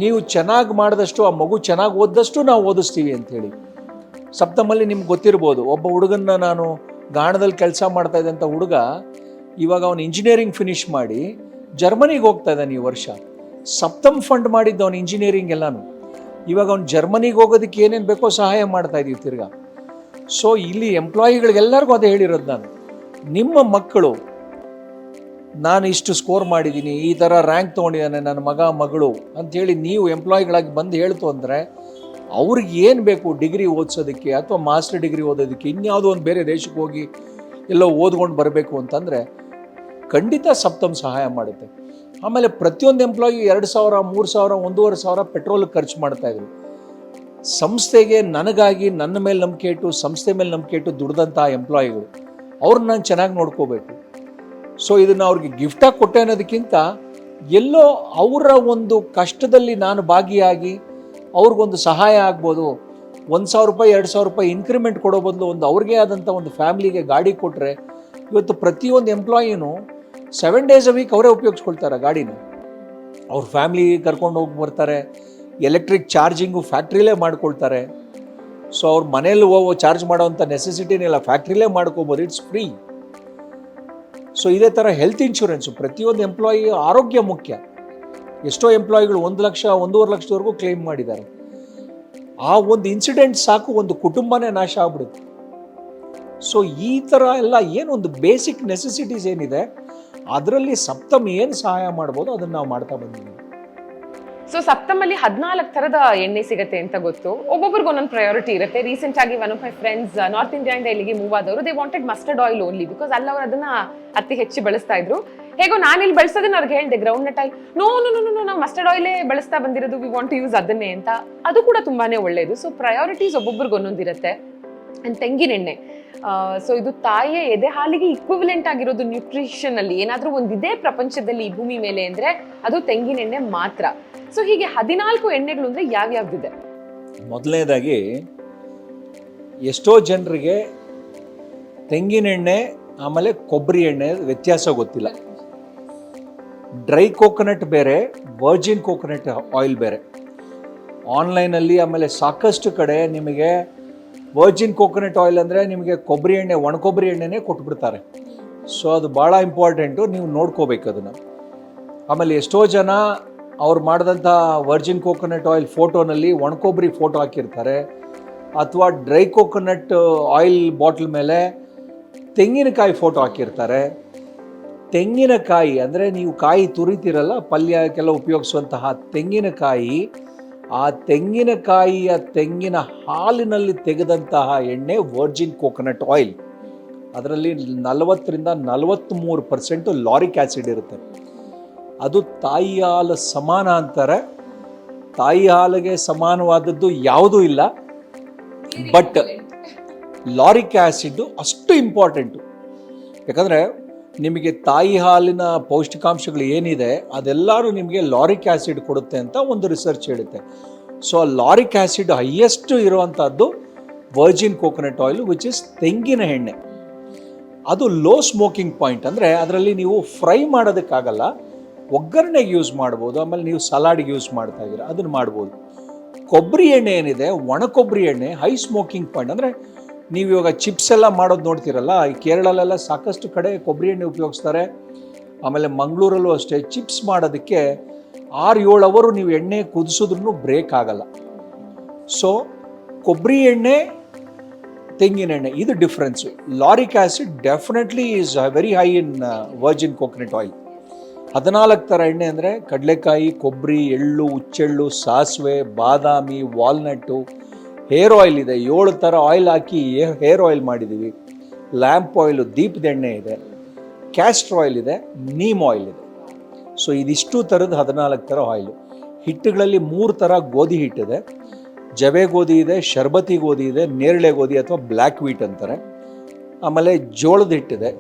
ನೀವು ಚೆನ್ನಾಗಿ ಮಾಡಿದಷ್ಟು, ಆ ಮಗು ಚೆನ್ನಾಗಿ ಓದಿದಷ್ಟು ನಾವು ಓದಿಸ್ತೀವಿ ಅಂಥೇಳಿ. ಸಪ್ತಮಲ್ಲಿ ನಿಮ್ಗೆ ಗೊತ್ತಿರ್ಬೋದು, ಒಬ್ಬ ಹುಡುಗನ್ನ ನಾನು ಗಾಣದಲ್ಲಿ ಕೆಲಸ ಮಾಡ್ತಾ ಇದ್ದಂಥ ಹುಡುಗ ಇವಾಗ ಅವನು ಇಂಜಿನಿಯರಿಂಗ್ ಫಿನಿಷ್ ಮಾಡಿ ಜರ್ಮನಿಗೆ ಹೋಗ್ತಾ ಇದ್ದಾನೆ ಈ ವರ್ಷ. ಸಪ್ತಮ್ ಫಂಡ್ ಮಾಡಿದ್ದ ಅವನು ಇಂಜಿನಿಯರಿಂಗ್ ಎಲ್ಲಾನು. ಇವಾಗ ಅವ್ನು ಜರ್ಮನಿಗೆ ಹೋಗೋದಕ್ಕೆ ಏನೇನು ಬೇಕೋ ಸಹಾಯ ಮಾಡ್ತಾ ಇದ್ದೀವಿ ತಿರ್ಗಾ. ಸೊ ಇಲ್ಲಿ ಎಂಪ್ಲಾಯಿಗಳಿಗೆಲ್ಲರಿಗೂ ಅದೇ ಹೇಳಿರೋದು ನಾನು, ನಿಮ್ಮ ಮಕ್ಕಳು ನಾನು ಇಷ್ಟು ಸ್ಕೋರ್ ಮಾಡಿದ್ದೀನಿ, ಈ ಥರ ರ್ಯಾಂಕ್ ತೊಗೊಂಡಿದ್ದಾನೆ ನನ್ನ ಮಗ ಮಗಳು ಅಂಥೇಳಿ ನೀವು ಎಂಪ್ಲಾಯಿಗಳಾಗಿ ಬಂದು ಹೇಳ್ತು ಅಂದರೆ ಅವ್ರಿಗೆ ಏನು ಬೇಕು ಡಿಗ್ರಿ ಓದಿಸೋದಕ್ಕೆ ಅಥವಾ ಮಾಸ್ಟರ್ ಡಿಗ್ರಿ ಓದೋದಕ್ಕೆ, ಇನ್ಯಾವುದೋ ಒಂದು ಬೇರೆ ದೇಶಕ್ಕೆ ಹೋಗಿ ಎಲ್ಲೋ ಓದ್ಕೊಂಡು ಬರಬೇಕು ಅಂತಂದರೆ ಖಂಡಿತ ಸಪ್ತಮ್ ಸಹಾಯ ಮಾಡುತ್ತೆ. ಆಮೇಲೆ ಪ್ರತಿಯೊಂದು ಎಂಪ್ಲಾಯಿ 2,000, 3,000, 1,500 ಪೆಟ್ರೋಲ್ ಖರ್ಚು ಮಾಡ್ತಾಯಿದ್ರು. ಸಂಸ್ಥೆಗೆ ನನಗಾಗಿ ನನ್ನ ಮೇಲೆ ನಂಬಿಕೆ ಇಟ್ಟು, ಸಂಸ್ಥೆ ಮೇಲೆ ನಂಬಿಕೆ ಇಟ್ಟು ದುಡ್ದಂಥ ಎಂಪ್ಲಾಯಿಗಳು, ಅವ್ರನ್ನ ನಾನು ಚೆನ್ನಾಗಿ ನೋಡ್ಕೋಬೇಕು. ಸೊ ಇದನ್ನು ಅವ್ರಿಗೆ ಗಿಫ್ಟಾಗಿ ಕೊಟ್ಟೆ ಅನ್ನೋದಕ್ಕಿಂತ ಎಲ್ಲೋ ಅವರ ಒಂದು ಕಷ್ಟದಲ್ಲಿ ನಾನು ಭಾಗಿಯಾಗಿ ಅವ್ರಿಗೊಂದು ಸಹಾಯ ಆಗ್ಬೋದು. 1,000 ರೂಪಾಯಿ 2,000 ರೂಪಾಯಿ ಇನ್ಕ್ರಿಮೆಂಟ್ ಕೊಡೋ ಬದಲು ಒಂದು ಅವ್ರಿಗೆ ಆದಂಥ ಒಂದು ಫ್ಯಾಮಿಲಿಗೆ ಗಾಡಿ ಕೊಟ್ಟರೆ, ಇವತ್ತು ಪ್ರತಿಯೊಂದು ಎಂಪ್ಲಾಯಿನೂ 7 days a week ಅವರೇ ಉಪಯೋಗಿಸ್ಕೊಳ್ತಾರೆ ಗಾಡಿನ. ಅವ್ರ ಫ್ಯಾಮಿಲಿ ಕರ್ಕೊಂಡು ಹೋಗಿ ಬರ್ತಾರೆ. ಎಲೆಕ್ಟ್ರಿಕ್ ಚಾರ್ಜಿಂಗು ಫ್ಯಾಕ್ಟ್ರಿಲೇ ಮಾಡ್ಕೊಳ್ತಾರೆ. ಸೊ ಅವ್ರ ಮನೇಲಿ ಚಾರ್ಜ್ ಮಾಡೋವಂಥ ನೆಸೆಸಿಟಿನೆಲ್ಲ ಫ್ಯಾಕ್ಟ್ರಿಲೇ ಮಾಡ್ಕೋಬೋದು, ಇಟ್ಸ್ ಫ್ರೀ. ಸೊ ಇದೇ ಥರ ಹೆಲ್ತ್ ಇನ್ಶೂರೆನ್ಸು, ಪ್ರತಿಯೊಂದು ಎಂಪ್ಲಾಯಿ ಆರೋಗ್ಯ ಮುಖ್ಯ. ಎಷ್ಟೋ ಎಂಪ್ಲಾಯಿಗಳು 1 ಲಕ್ಷ 1.5 ಲಕ್ಷದವರೆಗೂ ಕ್ಲೇಮ್ ಮಾಡಿದ್ದಾರೆ. ಆ ಒಂದು ಇನ್ಸಿಡೆಂಟ್ ಸಾಕು, ಒಂದು ಕುಟುಂಬನೇ ನಾಶ ಆಗ್ಬಿಡುತ್ತೆ. ಸೊ ಈ ಥರ ಎಲ್ಲ ಏನೊಂದು ಬೇಸಿಕ್ ನೆಸೆಸಿಟೀಸ್ ಏನಿದೆ ಅದರಲ್ಲಿ ಸಪ್ತಮ್ ಏನು ಸಹಾಯ ಮಾಡ್ಬೋದು ಅದನ್ನು ನಾವು ಮಾಡ್ತಾ ಬಂದಿದ್ದೀವಿ. ಸೊ ಸಪ್ತಮಲ್ಲಿ 14 ಥರದ ಎಣ್ಣೆ ಸಿಗುತ್ತೆ ಅಂತ ಗೊತ್ತು. ಒಬ್ಬೊಬ್ರಿಗೆ ಒಂದೊಂದು ಪ್ರಯಾರಿಟಿ ಇರುತ್ತೆ. ರೀಸೆಂಟ್ ಆಗಿ one of my friends north ಇಂಡಿಯಾದಿಂದ ಇಲ್ಲಿಗೆ ಮೂವ್ ಆದವರು, they wanted mustard oil only, because ಅಲ್ಲಿ ಅವರು ಅದನ್ನ ಅತಿ ಹೆಚ್ಚು ಬಳಸ್ತಾ ಇದ್ರು. ಹೇಗೋ ನಾನು ಇಲ್ಲಿ ಬಳಸೋದನ್ನ ಅವ್ರಿಗೆ ಹೇಳಿದೆ, ground nut oil no no no no ನಾವು ಮಸ್ಟರ್ಡ್ ಆಯಿಲೇ ಬಳಸ್ತಾ ಬಂದಿರೋದು, ವಿ ವಾಂಟ್ ಟು ಯೂಸ್ ಅದನ್ನೇ ಅಂತ. ಅದು ಕೂಡ ತುಂಬಾನೇ ಒಳ್ಳೇದು. ಸೊ ಪ್ರಯಾರಿಟೀಸ್ ಒಬ್ಬೊಬ್ರಿಗೆ ಒಂದೊಂದಿರುತ್ತೆ. ಅಂಡ್ ತೆಂಗಿನೆಣ್ಣೆ, ಸೊ ಇದು ತಾಯಿಯ ಎದೆ ಹಾಲಿಗೆ ಇಕ್ವಿವಲೆಂಟ್ ಆಗಿರೋದು ನ್ಯೂಟ್ರಿಷನ್ ಅಲ್ಲಿ ಏನಾದ್ರೂ ಒಂದಿದೆ ಪ್ರಪಂಚದಲ್ಲಿ ಈ ಭೂಮಿ ಮೇಲೆ ಅಂದ್ರೆ ಅದು ತೆಂಗಿನೆಣ್ಣೆ ಮಾತ್ರ. ಸೊ ಹೀಗೆ 14 ಎಣ್ಣೆಗಳು ಅಂದ್ರೆ ಯಾವ್ಯಾವ್ದಿದೆ? ಮೊದಲನೇದಾಗಿ ಎಷ್ಟೋ ಜನರಿಗೆ ತೆಂಗಿನೆಣ್ಣೆ ಆಮೇಲೆ ಕೊಬ್ಬರಿ ಎಣ್ಣೆ ವ್ಯತ್ಯಾಸ ಗೊತ್ತಿಲ್ಲ. ಡ್ರೈ ಕೋಕೋನಟ್ ಬೇರೆ, ವರ್ಜಿನ್ ಕೋಕೋನಟ್ ಆಯಿಲ್ ಬೇರೆ. ಆನ್ಲೈನಲ್ಲಿ ಆಮೇಲೆ ಸಾಕಷ್ಟು ಕಡೆ ನಿಮಗೆ ವರ್ಜಿನ್ ಕೋಕೋನಟ್ ಆಯಿಲ್ ಅಂದರೆ ನಿಮಗೆ ಕೊಬ್ಬರಿ ಎಣ್ಣೆ, ಒಣ ಕೊಬ್ಬರಿ ಎಣ್ಣೆನೇ ಕೊಟ್ಬಿಡ್ತಾರೆ. ಸೊ ಅದು ಭಾಳ ಇಂಪಾರ್ಟೆಂಟು, ನೀವು ನೋಡ್ಕೋಬೇಕು ಅದನ್ನು. ಆಮೇಲೆ ಎಷ್ಟೋ ಜನ ಅವ್ರು ಮಾಡಿದಂಥ ವರ್ಜಿನ್ ಕೋಕೋನಟ್ ಆಯಿಲ್ ಫೋಟೋನಲ್ಲಿ ಒಣ ಕೊಬ್ಬರಿ ಫೋಟೋ ಹಾಕಿರ್ತಾರೆ, ಅಥವಾ ಡ್ರೈ ಕೋಕೋನಟ್ ಆಯಿಲ್ ಬಾಟ್ಲ್ ಮೇಲೆ ತೆಂಗಿನಕಾಯಿ ಫೋಟೋ ಹಾಕಿರ್ತಾರೆ. ತೆಂಗಿನಕಾಯಿ ಅಂದರೆ ನೀವು ಕಾಯಿ ತುರಿತೀರಲ್ಲ, ಪಲ್ಯಕ್ಕೆಲ್ಲ ಉಪಯೋಗಿಸುವಂತಹ ತೆಂಗಿನಕಾಯಿ, ಆ ತೆಂಗಿನಕಾಯಿಯ ತೆಂಗಿನ ಹಾಲಿನಲ್ಲಿ ತೆಗೆದಂತಹ ಎಣ್ಣೆ ವರ್ಜಿನ್ ಕೋಕೋನಟ್ ಆಯಿಲ್. ಅದರಲ್ಲಿ 40ರಿಂದ 43% ಲಾರಿಕ್ ಆ್ಯಸಿಡ್ ಇರುತ್ತೆ. ಅದು ತಾಯಿ ಹಾಲು ಸಮಾನ ಅಂತಾರೆ. ತಾಯಿ ಹಾಲಿಗೆ ಸಮಾನವಾದದ್ದು ಯಾವುದೂ ಇಲ್ಲ. ಬಟ್ ಲಾರಿಕ್ ಆ್ಯಸಿಡ್ ಅಷ್ಟು ಇಂಪಾರ್ಟೆಂಟು. ಯಾಕಂದರೆ ನಿಮಗೆ ತಾಯಿ ಹಾಲಿನ ಪೌಷ್ಟಿಕಾಂಶಗಳು ಏನಿದೆ ಅದೆಲ್ಲರೂ ನಿಮಗೆ ಲಾರಿಕ್ ಆ್ಯಸಿಡ್ ಕೊಡುತ್ತೆ ಅಂತ ಒಂದು ರಿಸರ್ಚ್ ಹೇಳುತ್ತೆ. ಸೊ ಆ ಲಾರಿಕ್ ಆ್ಯಸಿಡ್ ಹೈಯೆಸ್ಟ್ ಇರುವಂಥದ್ದು Virgin coconut oil, which is ತೆಂಗಿನ ಎಣ್ಣೆ. ಅದು ಲೋ ಸ್ಮೋಕಿಂಗ್ ಪಾಯಿಂಟ್, ಅಂದರೆ ಅದರಲ್ಲಿ ನೀವು ಫ್ರೈ ಮಾಡೋದಕ್ಕಾಗಲ್ಲ, ಒಗ್ಗರಣೆಗೆ ಯೂಸ್ ಮಾಡ್ಬೋದು. ಆಮೇಲೆ ನೀವು ಸಲಾಡ್ಗೆ ಯೂಸ್ ಮಾಡ್ತಾ ಇದ್ದೀರಾ, ಅದನ್ನು ಮಾಡ್ಬೋದು. ಕೊಬ್ಬರಿ ಎಣ್ಣೆ ಏನಿದೆ, ಒಣ ಕೊಬ್ಬರಿ ಎಣ್ಣೆ ಹೈ ಸ್ಮೋಕಿಂಗ್ ಪಾಯಿಂಟ್. ಅಂದರೆ ನೀವು ಇವಾಗ ಚಿಪ್ಸ್ ಎಲ್ಲ ಮಾಡೋದು ನೋಡ್ತೀರಲ್ಲ, ಈ ಕೇರಳಲ್ಲೆಲ್ಲ ಸಾಕಷ್ಟು ಕಡೆ ಕೊಬ್ಬರಿ ಎಣ್ಣೆ ಉಪಯೋಗಿಸ್ತಾರೆ. ಆಮೇಲೆ ಮಂಗಳೂರಲ್ಲೂ ಅಷ್ಟೇ, ಚಿಪ್ಸ್ ಮಾಡೋದಕ್ಕೆ 6-7 ಅವರು ನೀವು ಎಣ್ಣೆ ಕುದಿಸಿದ್ರೂ ಬ್ರೇಕ್ ಆಗಲ್ಲ. ಸೊ ಕೊಬ್ಬರಿ ಎಣ್ಣೆ, ತೆಂಗಿನೆಣ್ಣೆ, ಇದು difference. Lauric acid definitely is very high in virgin coconut oil. 14 ಥರ ಎಣ್ಣೆ ಅಂದರೆ ಕಡಲೆಕಾಯಿ, ಕೊಬ್ಬರಿ, ಎಳ್ಳು, ಹುಚ್ಚೆಳ್ಳು, ಸಾಸಿವೆ, ಬಾದಾಮಿ, ವಾಲ್ನಟ್ಟು. ಹೇರ್ ಆಯಿಲ್ ಇದೆ, 7 ಥರ ಆಯಿಲ್ ಹಾಕಿ ಹೇರ್ ಆಯಿಲ್ ಮಾಡಿದ್ದೀವಿ. ಲ್ಯಾಂಪ್ ಆಯಿಲು, ದೀಪದ ಎಣ್ಣೆ ಇದೆ, ಕ್ಯಾಸ್ಟರ್ ಆಯಿಲ್ ಇದೆ, ನೀಮ್ ಆಯಿಲ್ ಇದೆ. ಸೊ ಇದಿಷ್ಟು ಥರದ 14 ಥರ ಆಯಿಲು. ಹಿಟ್ಟುಗಳಲ್ಲಿ 3 ಥರ ಗೋಧಿ ಹಿಟ್ಟಿದೆ. ಜವೆ ಗೋಧಿ ಇದೆ, ಶರ್ಬತಿ ಗೋಧಿ ಇದೆ, ನೇರಳೆ ಗೋಧಿ ಅಥವಾ ಬ್ಲ್ಯಾಕ್ ವೀಟ್ ಅಂತಾರೆ. ಆಮೇಲೆ ಜೋಳದ ಹಿಟ್ಟಿದೆ,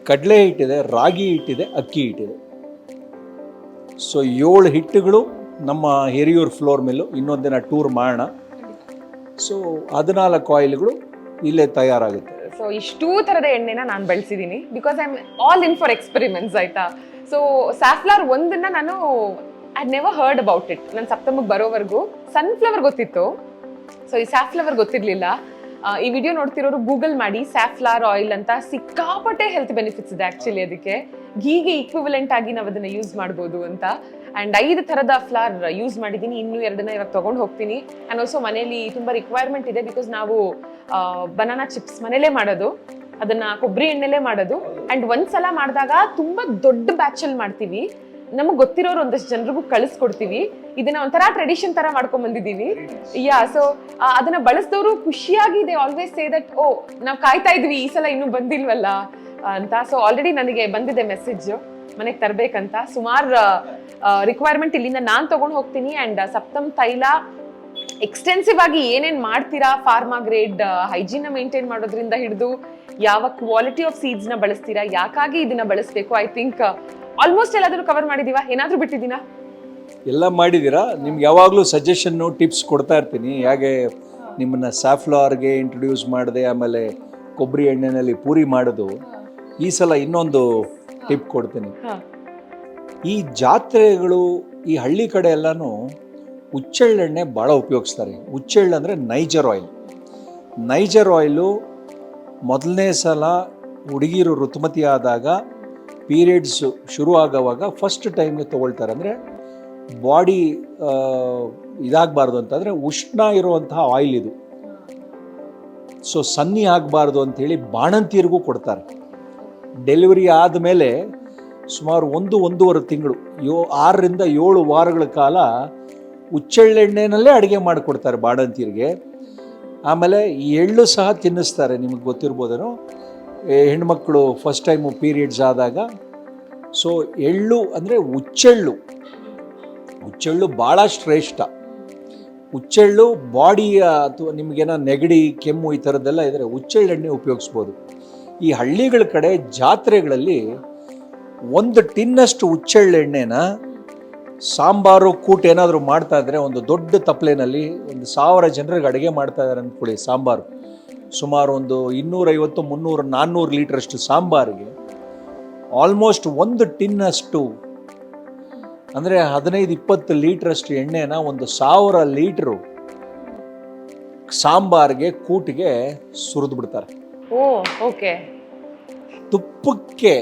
ಕಡಲೆ ಹಿಟ್ಟಿದೆ, ರಾಗಿ ಹಿಟ್ಟಿದೆ, ಅಕ್ಕಿ ಹಿಟ್ಟಿದೆ. ಸೊ 7 ಹಿಟ್ಟುಗಳು ನಮ್ಮ ಹಿರಿಯೂರು ಫ್ಲೋರ್ ಮಿಲ್ಲು. ಇನ್ನೊಂದಿನ ಟೂರ್ ಮಾಡೋಣ. ಸೊ 14 ಆಯಿಲ್ಗಳು ಇಲ್ಲೇ ತಯಾರಾಗುತ್ತೆ. ಸೊ ಇಷ್ಟೂ ಥರದ ಎಣ್ಣೆನ ನಾನು ಬಳಸಿದ್ದೀನಿ, because I am all in for experiments, ಆಯ್ತಾ. ಸೊ ಸ್ಯಾಫ್ಲವರ್ ಒಂದನ್ನ ನಾನು I never heard about it. ನಾನು ಸಪ್ತಮಕ್ಕೆ ಬರೋವರೆಗೂ ಸನ್ಫ್ಲವರ್ ಗೊತ್ತಿತ್ತು, ಸೊ ಈ ಸ್ಯಾಫ್ಲವರ್ ಗೊತ್ತಿರಲಿಲ್ಲ. ಈ ವಿಡಿಯೋ ನೋಡ್ತಿರೋರು ಗೂಗಲ್ ಮಾಡಿ ಸ್ಯಾಫ್ಲವರ್ ಆಯಿಲ್ ಅಂತ, ಸಿಕ್ಕಾಪಟ್ಟೆ ಹೆಲ್ತ್ ಬೆನಿಫಿಟ್ಸ್ ಇದೆ ಆ್ಯಕ್ಚುಲಿ. ಅದಕ್ಕೆ ಘೀಗೆ ಈಕ್ವಿವಲೆಂಟ್ ಆಗಿ ನಾವು ಅದನ್ನು ಯೂಸ್ ಮಾಡ್ಬೋದು ಅಂತ. ಆ್ಯಂಡ್ 5 ಥರದ ಫ್ಲವರ್ ಯೂಸ್ ಮಾಡಿದ್ದೀನಿ, ಇನ್ನೂ 2 ಇವಾಗ ತೊಗೊಂಡು ಹೋಗ್ತೀನಿ. ಆ್ಯಂಡ್ ಆಲ್ಸೋ ಮನೇಲಿ ತುಂಬ ರಿಕ್ವೈರ್ಮೆಂಟ್ ಇದೆ, ಬಿಕಾಸ್ ನಾವು ಬನಾನಾ ಚಿಪ್ಸ್ ಮನೇಲೇ ಮಾಡೋದು, ಅದನ್ನು ಕೊಬ್ಬರಿ ಎಣ್ಣೆಲೇ ಮಾಡೋದು. ಆ್ಯಂಡ್ ಒಂದ್ಸಲ ಮಾಡಿದಾಗ ತುಂಬ ದೊಡ್ಡ ಬ್ಯಾಚಲ್ಲಿ ಮಾಡ್ತೀವಿ, ನಮಗೆ ಗೊತ್ತಿರೋರು ಒಂದಷ್ಟು ಜನರಿಗೂ ಕಳಿಸ್ಕೊಡ್ತೀವಿ. ಇದನ್ನ ಒಂಥರ ಟ್ರೆಡಿಷನ್ ಥರ ಮಾಡ್ಕೊಂಡ್ಬಂದಿದ್ದೀವಿ. ಯಾ, ಸೊ ಅದನ್ನು ಬಳಸಿದವರು ಖುಷಿಯಾಗಿ ದೇ ಆಲ್ವೇಸ್ ಸೇ ದಟ್, ಓ ನಾವು ಕಾಯ್ತಾ ಇದ್ವಿ, ಈ ಸಲ ಇನ್ನೂ ಬಂದಿಲ್ವಲ್ಲ ಅಂತ. ಸೊ ಆಲ್ರೆಡಿ ನನಗೆ ಬಂದಿದೆ ಮೆಸೇಜ್ ಮನೆಗೆ ತರಬೇಕಂತ. ಸುಮಾರು ರಿಕ್ವೈರ್ಮೆಂಟ್ ಇಲ್ಲಿಂದ ನಾನು ತೊಗೊಂಡು ಹೋಗ್ತೀನಿ. ಆ್ಯಂಡ್ ಸಪ್ತಮ್ ತೈಲ ಎಕ್ಸ್ಟೆನ್ಸಿವ್ ಆಗಿ ಏನೇನು ಮಾಡ್ತೀರಾ, ಫಾರ್ಮಾ ಗ್ರೇಡ್ ಹೈಜೀನ್ನ ಮೇಂಟೈನ್ ಮಾಡೋದ್ರಿಂದ ಹಿಡಿದು ಯಾವ ಕ್ವಾಲಿಟಿ ಆಫ್ ಸೀಡ್ಸ್ನ ಬಳಸ್ತೀರಾ, ಯಾಕಾಗಿ ಇದನ್ನ ಬಳಸಬೇಕು, ಐ ಥಿಂಕ್ ಆಲ್ಮೋಸ್ಟ್ ಎಲ್ಲಾದರೂ ಕವರ್ ಮಾಡಿದೀವಾ, ಏನಾದರೂ ಬಿಟ್ಟಿದ್ದೀನಾ? ಎಲ್ಲ ಮಾಡಿದ್ದೀರಾ. ನಿಮ್ಗೆ ಯಾವಾಗಲೂ ಸಜೆಷನ್ನು, ಟಿಪ್ಸ್ ಕೊಡ್ತಾ ಇರ್ತೀನಿ. ಹೇಗೆ ನಿಮ್ಮನ್ನು ಸ್ಯಾಫ್ಲವರ್ಗೆ ಇಂಟ್ರೊಡ್ಯೂಸ್ ಮಾಡಿದೆ, ಆಮೇಲೆ ಕೊಬ್ಬರಿ ಎಣ್ಣೆನಲ್ಲಿ ಪೂರಿ ಮಾಡೋದು. ಈ ಸಲ ಇನ್ನೊಂದು ಟಿಪ್ ಕೊಡ್ತೀನಿ. ಈ ಜಾತ್ರೆಗಳು, ಈ ಹಳ್ಳಿ ಕಡೆ ಎಲ್ಲನೂ ಹುಚ್ಚೆಳ್ಳೆಣ್ಣೆ ಭಾಳ ಉಪಯೋಗಿಸ್ತಾರೆ. ಹುಚ್ಚೆಳ್ಳು ಅಂದರೆ ನೈಜರ್ ಆಯಿಲ್. ನೈಜರ್ ಆಯಿಲು ಮೊದಲನೇ ಸಲ ಹುಡುಗಿರು ಋತುಮತಿ ಆದಾಗ, ಪೀರಿಯಡ್ಸ್ ಶುರು ಆಗೋವಾಗ ಫಸ್ಟ್ ಟೈಮ್ಗೆ ತೊಗೊಳ್ತಾರೆ. ಅಂದರೆ ಬಾಡಿ ಇದಾಗಬಾರ್ದು ಅಂತಂದರೆ ಉಷ್ಣ ಇರುವಂತಹ ಆಯಿಲ್ ಇದು. ಸೊ ಸನ್ನಿ ಆಗಬಾರ್ದು ಅಂಥೇಳಿ ಬಾಣಂತಿಯರಿಗೂ ಕೊಡ್ತಾರೆ. ಡೆಲಿವರಿ ಆದಮೇಲೆ ಸುಮಾರು 1-1.5 ತಿಂಗಳು 6ರಿಂದ 7 ವಾರಗಳ ಕಾಲ ಹುಚ್ಚೆಳ್ಳೆಣ್ಣೆನಲ್ಲೇ ಅಡುಗೆ ಮಾಡಿಕೊಡ್ತಾರೆ ಬಾಣಂತಿಯರಿಗೆ. ಆಮೇಲೆ ಈ ಎಳ್ಳು ಸಹ ತಿನ್ನಿಸ್ತಾರೆ. ನಿಮಗೆ ಗೊತ್ತಿರ್ಬೋದೇನೋ, ಹೆಣ್ಮಕ್ಳು ಫಸ್ಟ್ ಟೈಮು ಪೀರಿಯಡ್ಸ್ ಆದಾಗ. ಸೊ ಎಳ್ಳು ಅಂದರೆ ಹುಚ್ಚೆಳ್ಳು ಭಾಳ ಶ್ರೇಷ್ಠ. ಹುಚ್ಚೆಳ್ಳು ಬಾಡಿಯ ಅಥವಾ ನಿಮಗೇನೋ ನೆಗಡಿ, ಕೆಮ್ಮು ಈ ಥರದ್ದೆಲ್ಲ ಇದ್ದರೆ ಹುಚ್ಚೆಳ್ಳೆಣ್ಣೆ ಉಪಯೋಗಿಸ್ಬೋದು. ಈ ಹಳ್ಳಿಗಳ ಕಡೆ ಜಾತ್ರೆಗಳಲ್ಲಿ 1 ಟಿನ್ನಷ್ಟು ಹುಚ್ಚೆಳ್ಳೆಣ್ಣೆನ ಸಾಂಬಾರು ಕೂಟ್ ಏನಾದರೂ ಮಾಡ್ತಾ ಇದ್ರೆ ಒಂದು ದೊಡ್ಡ ತಪ್ಪಲೆನಲ್ಲಿ 1000 ಜನರಿಗೆ ಅಡುಗೆ ಮಾಡ್ತಾ ಇದ್ದಾರೆ ಅಂದ್ಕೊಳ್ಳಿ. ಸಾಂಬಾರು ಸುಮಾರು ಒಂದು 250, 300, 400 ಲೀಟ್ರಷ್ಟು ಸಾಂಬಾರಿಗೆ ಆಲ್ಮೋಸ್ಟ್ 1 ಟಿನ್ನಷ್ಟು ಅಂದರೆ 15-20 ಲೀಟ್ರಷ್ಟು ಎಣ್ಣೆನ 1000 ಲೀಟ್ರು ಸಾಂಬಾರಿಗೆ ಕೂಟಿಗೆ ಸುರಿದು ಬಿಡ್ತಾರೆ. ಓಕೆ. ತುಪ್ಪಕ್ಕೆ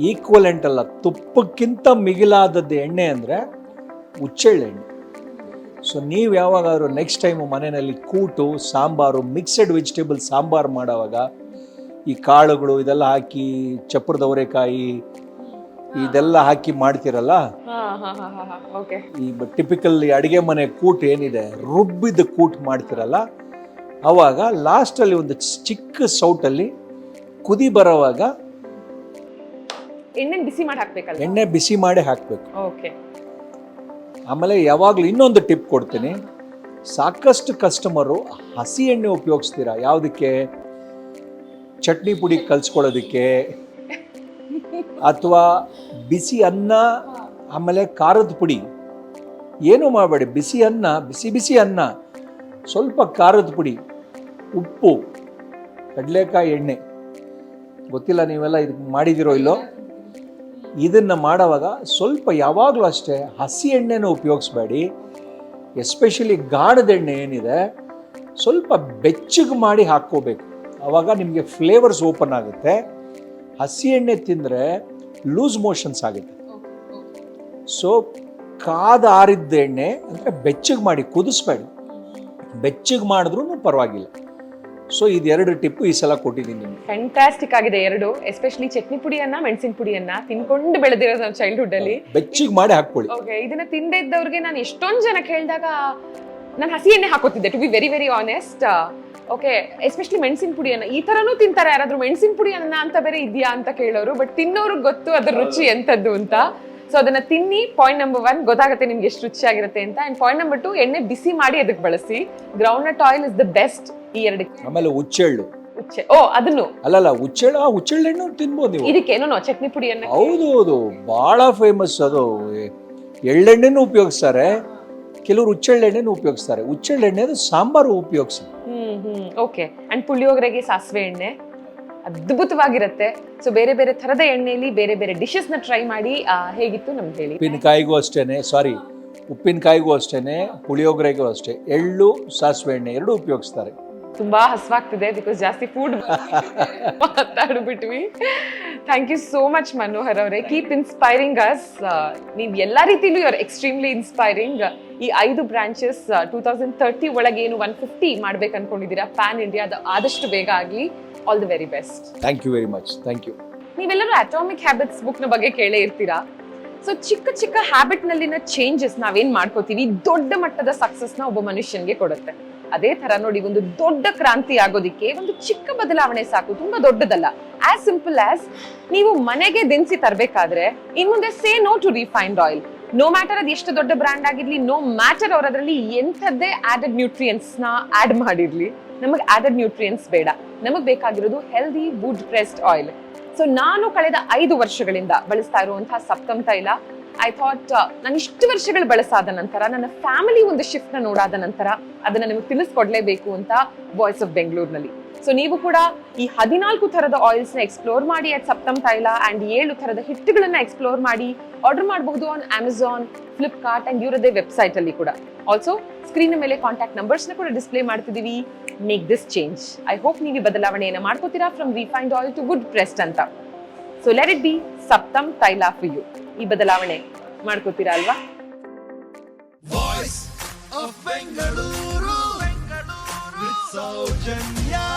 ಈಕ್ವಲೆಂಟ್ ಅಲ್ಲ, ತುಪ್ಪಕ್ಕಿಂತ ಮಿಗಿಲಾದದ್ದು ಎಣ್ಣೆ ಅಂದರೆ ಹುಚ್ಚೆಳ್ಳೆಣ್ಣೆ. ಸೊ ನೀವು ಯಾವಾಗಾದರೂ ನೆಕ್ಸ್ಟ್ ಟೈಮು ಮನೆಯಲ್ಲಿ ಕೂಟು, ಸಾಂಬಾರು, ಮಿಕ್ಸೆಡ್ ವೆಜಿಟೇಬಲ್ ಸಾಂಬಾರು ಮಾಡೋವಾಗ ಈ ಕಾಳುಗಳು ಇದೆಲ್ಲ ಹಾಕಿ, ಚಪ್ಪರದವರೆಕಾಯಿ ಇದೆಲ್ಲ ಹಾಕಿ ಮಾಡ್ತಿರಲ್ಲ, ಈ ಟಿಪಿಕಲ್ ಅಡುಗೆ ಮನೆ ಕೂಟ್ ಏನಿದೆ, ರುಬ್ಬಿದ ಕೂಟ್ ಮಾಡ್ತಿರಲ್ಲ, ಆವಾಗ ಲಾಸ್ಟಲ್ಲಿ ಒಂದು ಚಿಕ್ಕ ಸೌಟಲ್ಲಿ ಕುದಿ ಬರೋವಾಗ ಎಣ್ಣೆ ಬಿಸಿ ಮಾಡಿ ಹಾಕ್ಬೇಕಲ್ಲ, ಎಣ್ಣೆ ಬಿಸಿ ಮಾಡಿ ಹಾಕಬೇಕು. ಓಕೆ. ಆಮೇಲೆ ಯಾವಾಗಲೂ ಇನ್ನೊಂದು ಟಿಪ್ ಕೊಡ್ತೀನಿ. ಸಾಕಷ್ಟು ಕಸ್ಟಮರು ಹಸಿ ಎಣ್ಣೆ ಉಪಯೋಗಿಸ್ತೀರಾ. ಯಾವುದಕ್ಕೆ? ಚಟ್ನಿ ಪುಡಿ ಕಲ್ಸ್ಕೊಳ್ಳೋದಕ್ಕೆ, ಅಥವಾ ಬಿಸಿ ಅನ್ನ, ಆಮೇಲೆ ಖಾರದ ಪುಡಿ. ಏನೂ ಮಾಡಬೇಡಿ, ಬಿಸಿ ಅನ್ನ, ಬಿಸಿ ಅನ್ನ, ಸ್ವಲ್ಪ ಖಾರದ ಪುಡಿ, ಉಪ್ಪು, ಕಡಲೆಕಾಯಿ ಎಣ್ಣೆ. ಗೊತ್ತಿಲ್ಲ ನೀವೆಲ್ಲ ಇದಕ್ಕೆ ಮಾಡಿದಿರೋ ಇಲ್ಲೋ. ಇದನ್ನು ಮಾಡೋವಾಗ ಸ್ವಲ್ಪ ಯಾವಾಗಲೂ ಅಷ್ಟೇ ಹಸಿ ಎಣ್ಣೆನೂ ಉಪಯೋಗಿಸ್ಬೇಡಿ. ಎಸ್ಪೆಷಲಿ ಗಾಣದ ಎಣ್ಣೆ ಏನಿದೆ ಸ್ವಲ್ಪ ಬೆಚ್ಚಗೆ ಮಾಡಿ ಹಾಕ್ಕೋಬೇಕು. ಆವಾಗ ನಿಮಗೆ ಫ್ಲೇವರ್ಸ್ ಓಪನ್ ಆಗುತ್ತೆ. ಹಸಿ ಎಣ್ಣೆ ತಿಂದರೆ ಲೂಸ್ ಮೋಷನ್ಸ್ ಆಗುತ್ತೆ. ಸೊ ಕಾದ ಆರಿದ್ದ ಎಣ್ಣೆ ಅಂದರೆ ಬೆಚ್ಚಗೆ ಮಾಡಿ, ಕುದಿಸ್ಬೇಡಿ. ಬೆಚ್ಚಗೆ ಮಾಡಿದ್ರೂ ಪರವಾಗಿಲ್ಲ. ಸೊ ಇದೆರಡು ಟಿಪ್ಪು ಈ ಸಲ ಕೊಟ್ಟಿದ್ದೀನಿ ನಿಮಗೆ. ಫ್ಯಾಂಟಾಸ್ಟಿಕ್ ಆಗಿದೆ ಎರಡು. ಎಸ್ಪೆಷಲಿ ಚಟ್ನಿ ಪುಡಿಯನ್ನ, ಮೆಣಸಿನ ಪುಡಿಯನ್ನ ತಿನ್ಕೊಂಡು ಬೆಳೆದಿರೋದು ನಾವು ಚೈಲ್ಡ್ಹುಡ್ ಅಲ್ಲಿ. ಬೆಚ್ಚಗೆ ಮಾಡಿ ಹಾಕೊಳ್ಳಿ. ಓಕೆ. ಇದನ್ನ ತಿಂದೇ ಇದ್ದವ್ರಿಗೆ ನಾನು ಎಷ್ಟೊಂದು ಜನ ಕೇಳಿದಾಗ ನಾನು ಹಸಿ ಎಣ್ಣೆ ಹಾಕೋತಿದ್ದೆ, to be very very honest. Okay. Especially ಮೆಣಸಿನ ಪುಡಿಯನ್ನ ಈ ತರನೂ ತಿಂತಾರೆ ಯಾರಾದ್ರೂ? ಮೆಣಸಿನ ಪುಡಿಯನ್ನ ಅಂತ ಬೇರೆ ಇದೆಯಾ ಅಂತ ಕೇಳೋರು. ಬಟ್ ತಿನ್ನೋರ್ಗೆ ಗೊತ್ತು ಅದ್ರ ರುಚಿ ಎಂತದ್ದು ಅಂತ. ಸೊ ಅದನ್ನ ತಿನ್ನಿ. ಪಾಯಿಂಟ್ ನಂಬರ್ 1 ಗೊತ್ತಾಗುತ್ತೆ ನಿಮ್ಗೆ ಎಷ್ಟು ರುಚಿಯಾಗಿರುತ್ತೆ ಅಂತ. ಅಂಡ್ ಪಾಯಿಂಟ್ ನಂಬರ್ 2, ಎಣ್ಣೆ ಬಿಸಿ ಮಾಡಿ ಅದಕ್ಕೆ ಬಳಸಿ. Ground nut oil is the best ಈ ಎರಡಕ್ಕೆ. ಆಮೇಲೆ ಹುಚ್ಚೆಳ್ಳು, ಅದನ್ನು ಅಲ್ಲಲ್ಲ ಹುಚ್ಚೆಳ್ಳೆಣ್ಣು ತಿನ್ಬೋದು ನೀವು. ಇದಕ್ಕೇನೋ ಚಟ್ನಿ ಪುಡಿಯನ್ನ. ಹೌದು, ಬಹಳ ಫೇಮಸ್ ಅದು. ಎಳ್ಳೆಣ್ಣೆನೂ ಉಪಯೋಗಿಸ್ತಾರೆ, ಕೆಲವರು ಹುಚ್ಚೆಳ್ಳೆಣ್ಣೆನೂ ಉಪಯೋಗಿಸ್ತಾರೆ. ಹುಚ್ಚೆಳ್ಳೆಣ್ಣೆ ಅದು ಸಾಂಬಾರು ಉಪಯೋಗಿಸಿ. ಓಕೆ. ಅಂಡ್ ಪುಳಿಯೋಗರೆಗೆ ಸಾಸಿವೆ ಎಣ್ಣೆ ಅದ್ಭುತವಾಗಿರುತ್ತೆ. ಸೊ ಬೇರೆ ಬೇರೆ ಥರದ ಎಣ್ಣೆಯಲ್ಲಿ ಬೇರೆ ಬೇರೆ ಡಿಶಸ್ ನ ಟ್ರೈ ಮಾಡಿ. ಹೇಗಿತ್ತು ನಮ್ಗೆ ಹೇಳಿ. ಉಪ್ಪಿನಕಾಯಿಗೂ ಅಷ್ಟೇನೆ, ಉಪ್ಪಿನಕಾಯಿಗೂ ಅಷ್ಟೇನೆ, ಪುಳಿಯೋಗರೆಗೂ ಅಷ್ಟೇ ಎಳ್ಳು, ಸಾಸಿವೆ ಎಣ್ಣೆ ಎರಡೂ ಉಪಯೋಗಿಸ್ತಾರೆ. ತುಂಬಾ ಹಸ್ವಾಗ್ತಿದೆ ಬಿಕಾಸ್ ಜಾಸ್ತಿ ಫುಡ್ ಮಾತಾಡ್ಬಿಟ್ವಿ. Thank you so much Manohar ಅವರೇ. Keep inspiring us. ನೀವು ಎಲ್ಲಾ ರೀತಿಲೂ ಯು ಆರ್ ಎಕ್ಸ್ಟ್ರೀಮ್ಲಿ ಇನ್ಸ್ಪೈರಿಂಗ್. ಈ 5 ಬ್ರಾಂಚಸ್ 2030 ಒಳಗೆ ಏನು 150 ಮಾಡ್ಬೇಕು ಅನ್ಕೊಂಡಿದ್ದೀರಾ ಪ್ಯಾನ್ ಇಂಡಿಯಾ, ಅದು ಆದಷ್ಟು ಬೇಗ ಆಗಲಿ. All the very best. Thank you very much. Thank you. ನೀವೆಲ್ಲರೂ ಅಟಾಮಿಕ್ ಹ್ಯಾಬಿಟ್ಸ್ ಬುಕ್ ನ ಬಗ್ಗೆ ಕೇಳೇ ಇರ್ತೀರಾ. ಸೊ ಚಿಕ್ಕ ಚಿಕ್ಕ ಹ್ಯಾಬಿಟ್ ನಲ್ಲಿನ ಚೇಂಜಸ್ ನಾವೇನ್ ಮಾಡ್ಕೋತೀವಿ ದೊಡ್ಡ ಮಟ್ಟದ ಸಕ್ಸಸ್ ನ ಒಬ್ಬ ಮನುಷ್ಯನ್ಗೆ ಕೊಡುತ್ತೆ. ಅದೇ ತರ ನೋಡಿ, ಒಂದು ದೊಡ್ಡ ಕ್ರಾಂತಿ ಆಗೋದಿಕ್ಕೆ ಒಂದು ಚಿಕ್ಕ ಬದಲಾವಣೆ ಸಾಕು, ತುಂಬಾ ದೊಡ್ಡದಲ್ಲ. ಆಸ್ ಸಿಂಪಲ್ ಆಸ್ ನೀವು ಮನೆಗೆ ದಿನಸಿ ತರಬೇಕಾದ್ರೆ ಇನ್ ಮುಂದೆ say no to refined oil. No matter ಅದು ಎಷ್ಟು ದೊಡ್ಡ ಬ್ರ್ಯಾಂಡ್ ಆಗಿರ್ಲಿ, ನೋ ಮ್ಯಾಟರ್ ಅವ್ರ ಅದರಲ್ಲಿ ಎಂಥದ್ದೇ ಆಡೆಡ್ ನ್ಯೂಟ್ರಿಯೆಂಟ್ಸ್ ನ ಆಡ್ ಮಾಡಿರ್ಲಿ, ನಮಗೆ ಆಡೆಡ್ ನ್ಯೂಟ್ರಿಯೆಂಟ್ಸ್ ಬೇಡ. ನಮಗ್ ಬೇಕಾಗಿರೋದು healthy wood pressed oil. So ನಾನು ಕಳೆದ 5 ವರ್ಷಗಳಿಂದ ಬಳಸ್ತಾ ಇರುವಂತಹ ಸಪ್ತಮ್ ತೈಲ, ಐ ಥಾಟ್ ನಾನು ಇಷ್ಟು ವರ್ಷಗಳು ಬಳಸಾದ ನಂತರ ನನ್ನ ಫ್ಯಾಮಿಲಿ ಒಂದು ಶಿಫ್ಟ್ ನ ನೋಡಾದ ನಂತರ ಅದನ್ನ ನಿಮಗೆ ತಿಳಿಸ್ಕೊಡ್ಲೇಬೇಕು ಅಂತ ವಾಯ್ಸ್ ಆಫ್ ಬೆಂಗಳೂರಿನಲ್ಲಿ. ಸೊ ನೀವು ಕೂಡ ಈ 14 ಥರದ ಆಯಿಲ್ಸ್ ನ ಎಕ್ಸ್ಪ್ಲೋರ್ ಮಾಡಿ ಅಟ್ ಸಪ್ತಮ್ ತೈಲ ಅಂಡ್ 7 ಥರದ ಹಿಟ್ಟುಗಳನ್ನ ಎಕ್ಸ್ಪ್ಲೋರ್ ಮಾಡಿ ಆರ್ಡರ್ ಮಾಡಬಹುದು ಆನ್ ಅಮೆಝಾನ್, ಫ್ಲಿಪ್ಕಾರ್ಟ್ ಅಂಡ್ ಇವರದೇ ವೆಬ್ಸೈಟ್ ಅಲ್ಲಿ ಕೂಡ. ಆಲ್ಸೋ ಸ್ಕ್ರೀನ್ ಮೇಲೆ ಕಾಂಟ್ಯಾಕ್ಟ್ ನಂಬರ್ಸ್ ನ ಕೂಡ ಡಿಸ್ಪ್ಲೇ ಮಾಡ್ತಿದೀವಿ. Make this change. I hope ನೀವು ಈ ಬದಲಾವಣೆಯನ್ನ ಮಾಡ್ಕೋತೀರಾ from refined oil to wood pressed ಅಂತ. So let it be Saptam ತೈಲ ಫಾರ್ ಯು. ಈ ಬದಲಾವಣೆ ಮಾಡ್ಕೋತೀರಾ ಅಲ್ವಾ? of Bengaluru. With Saujanya.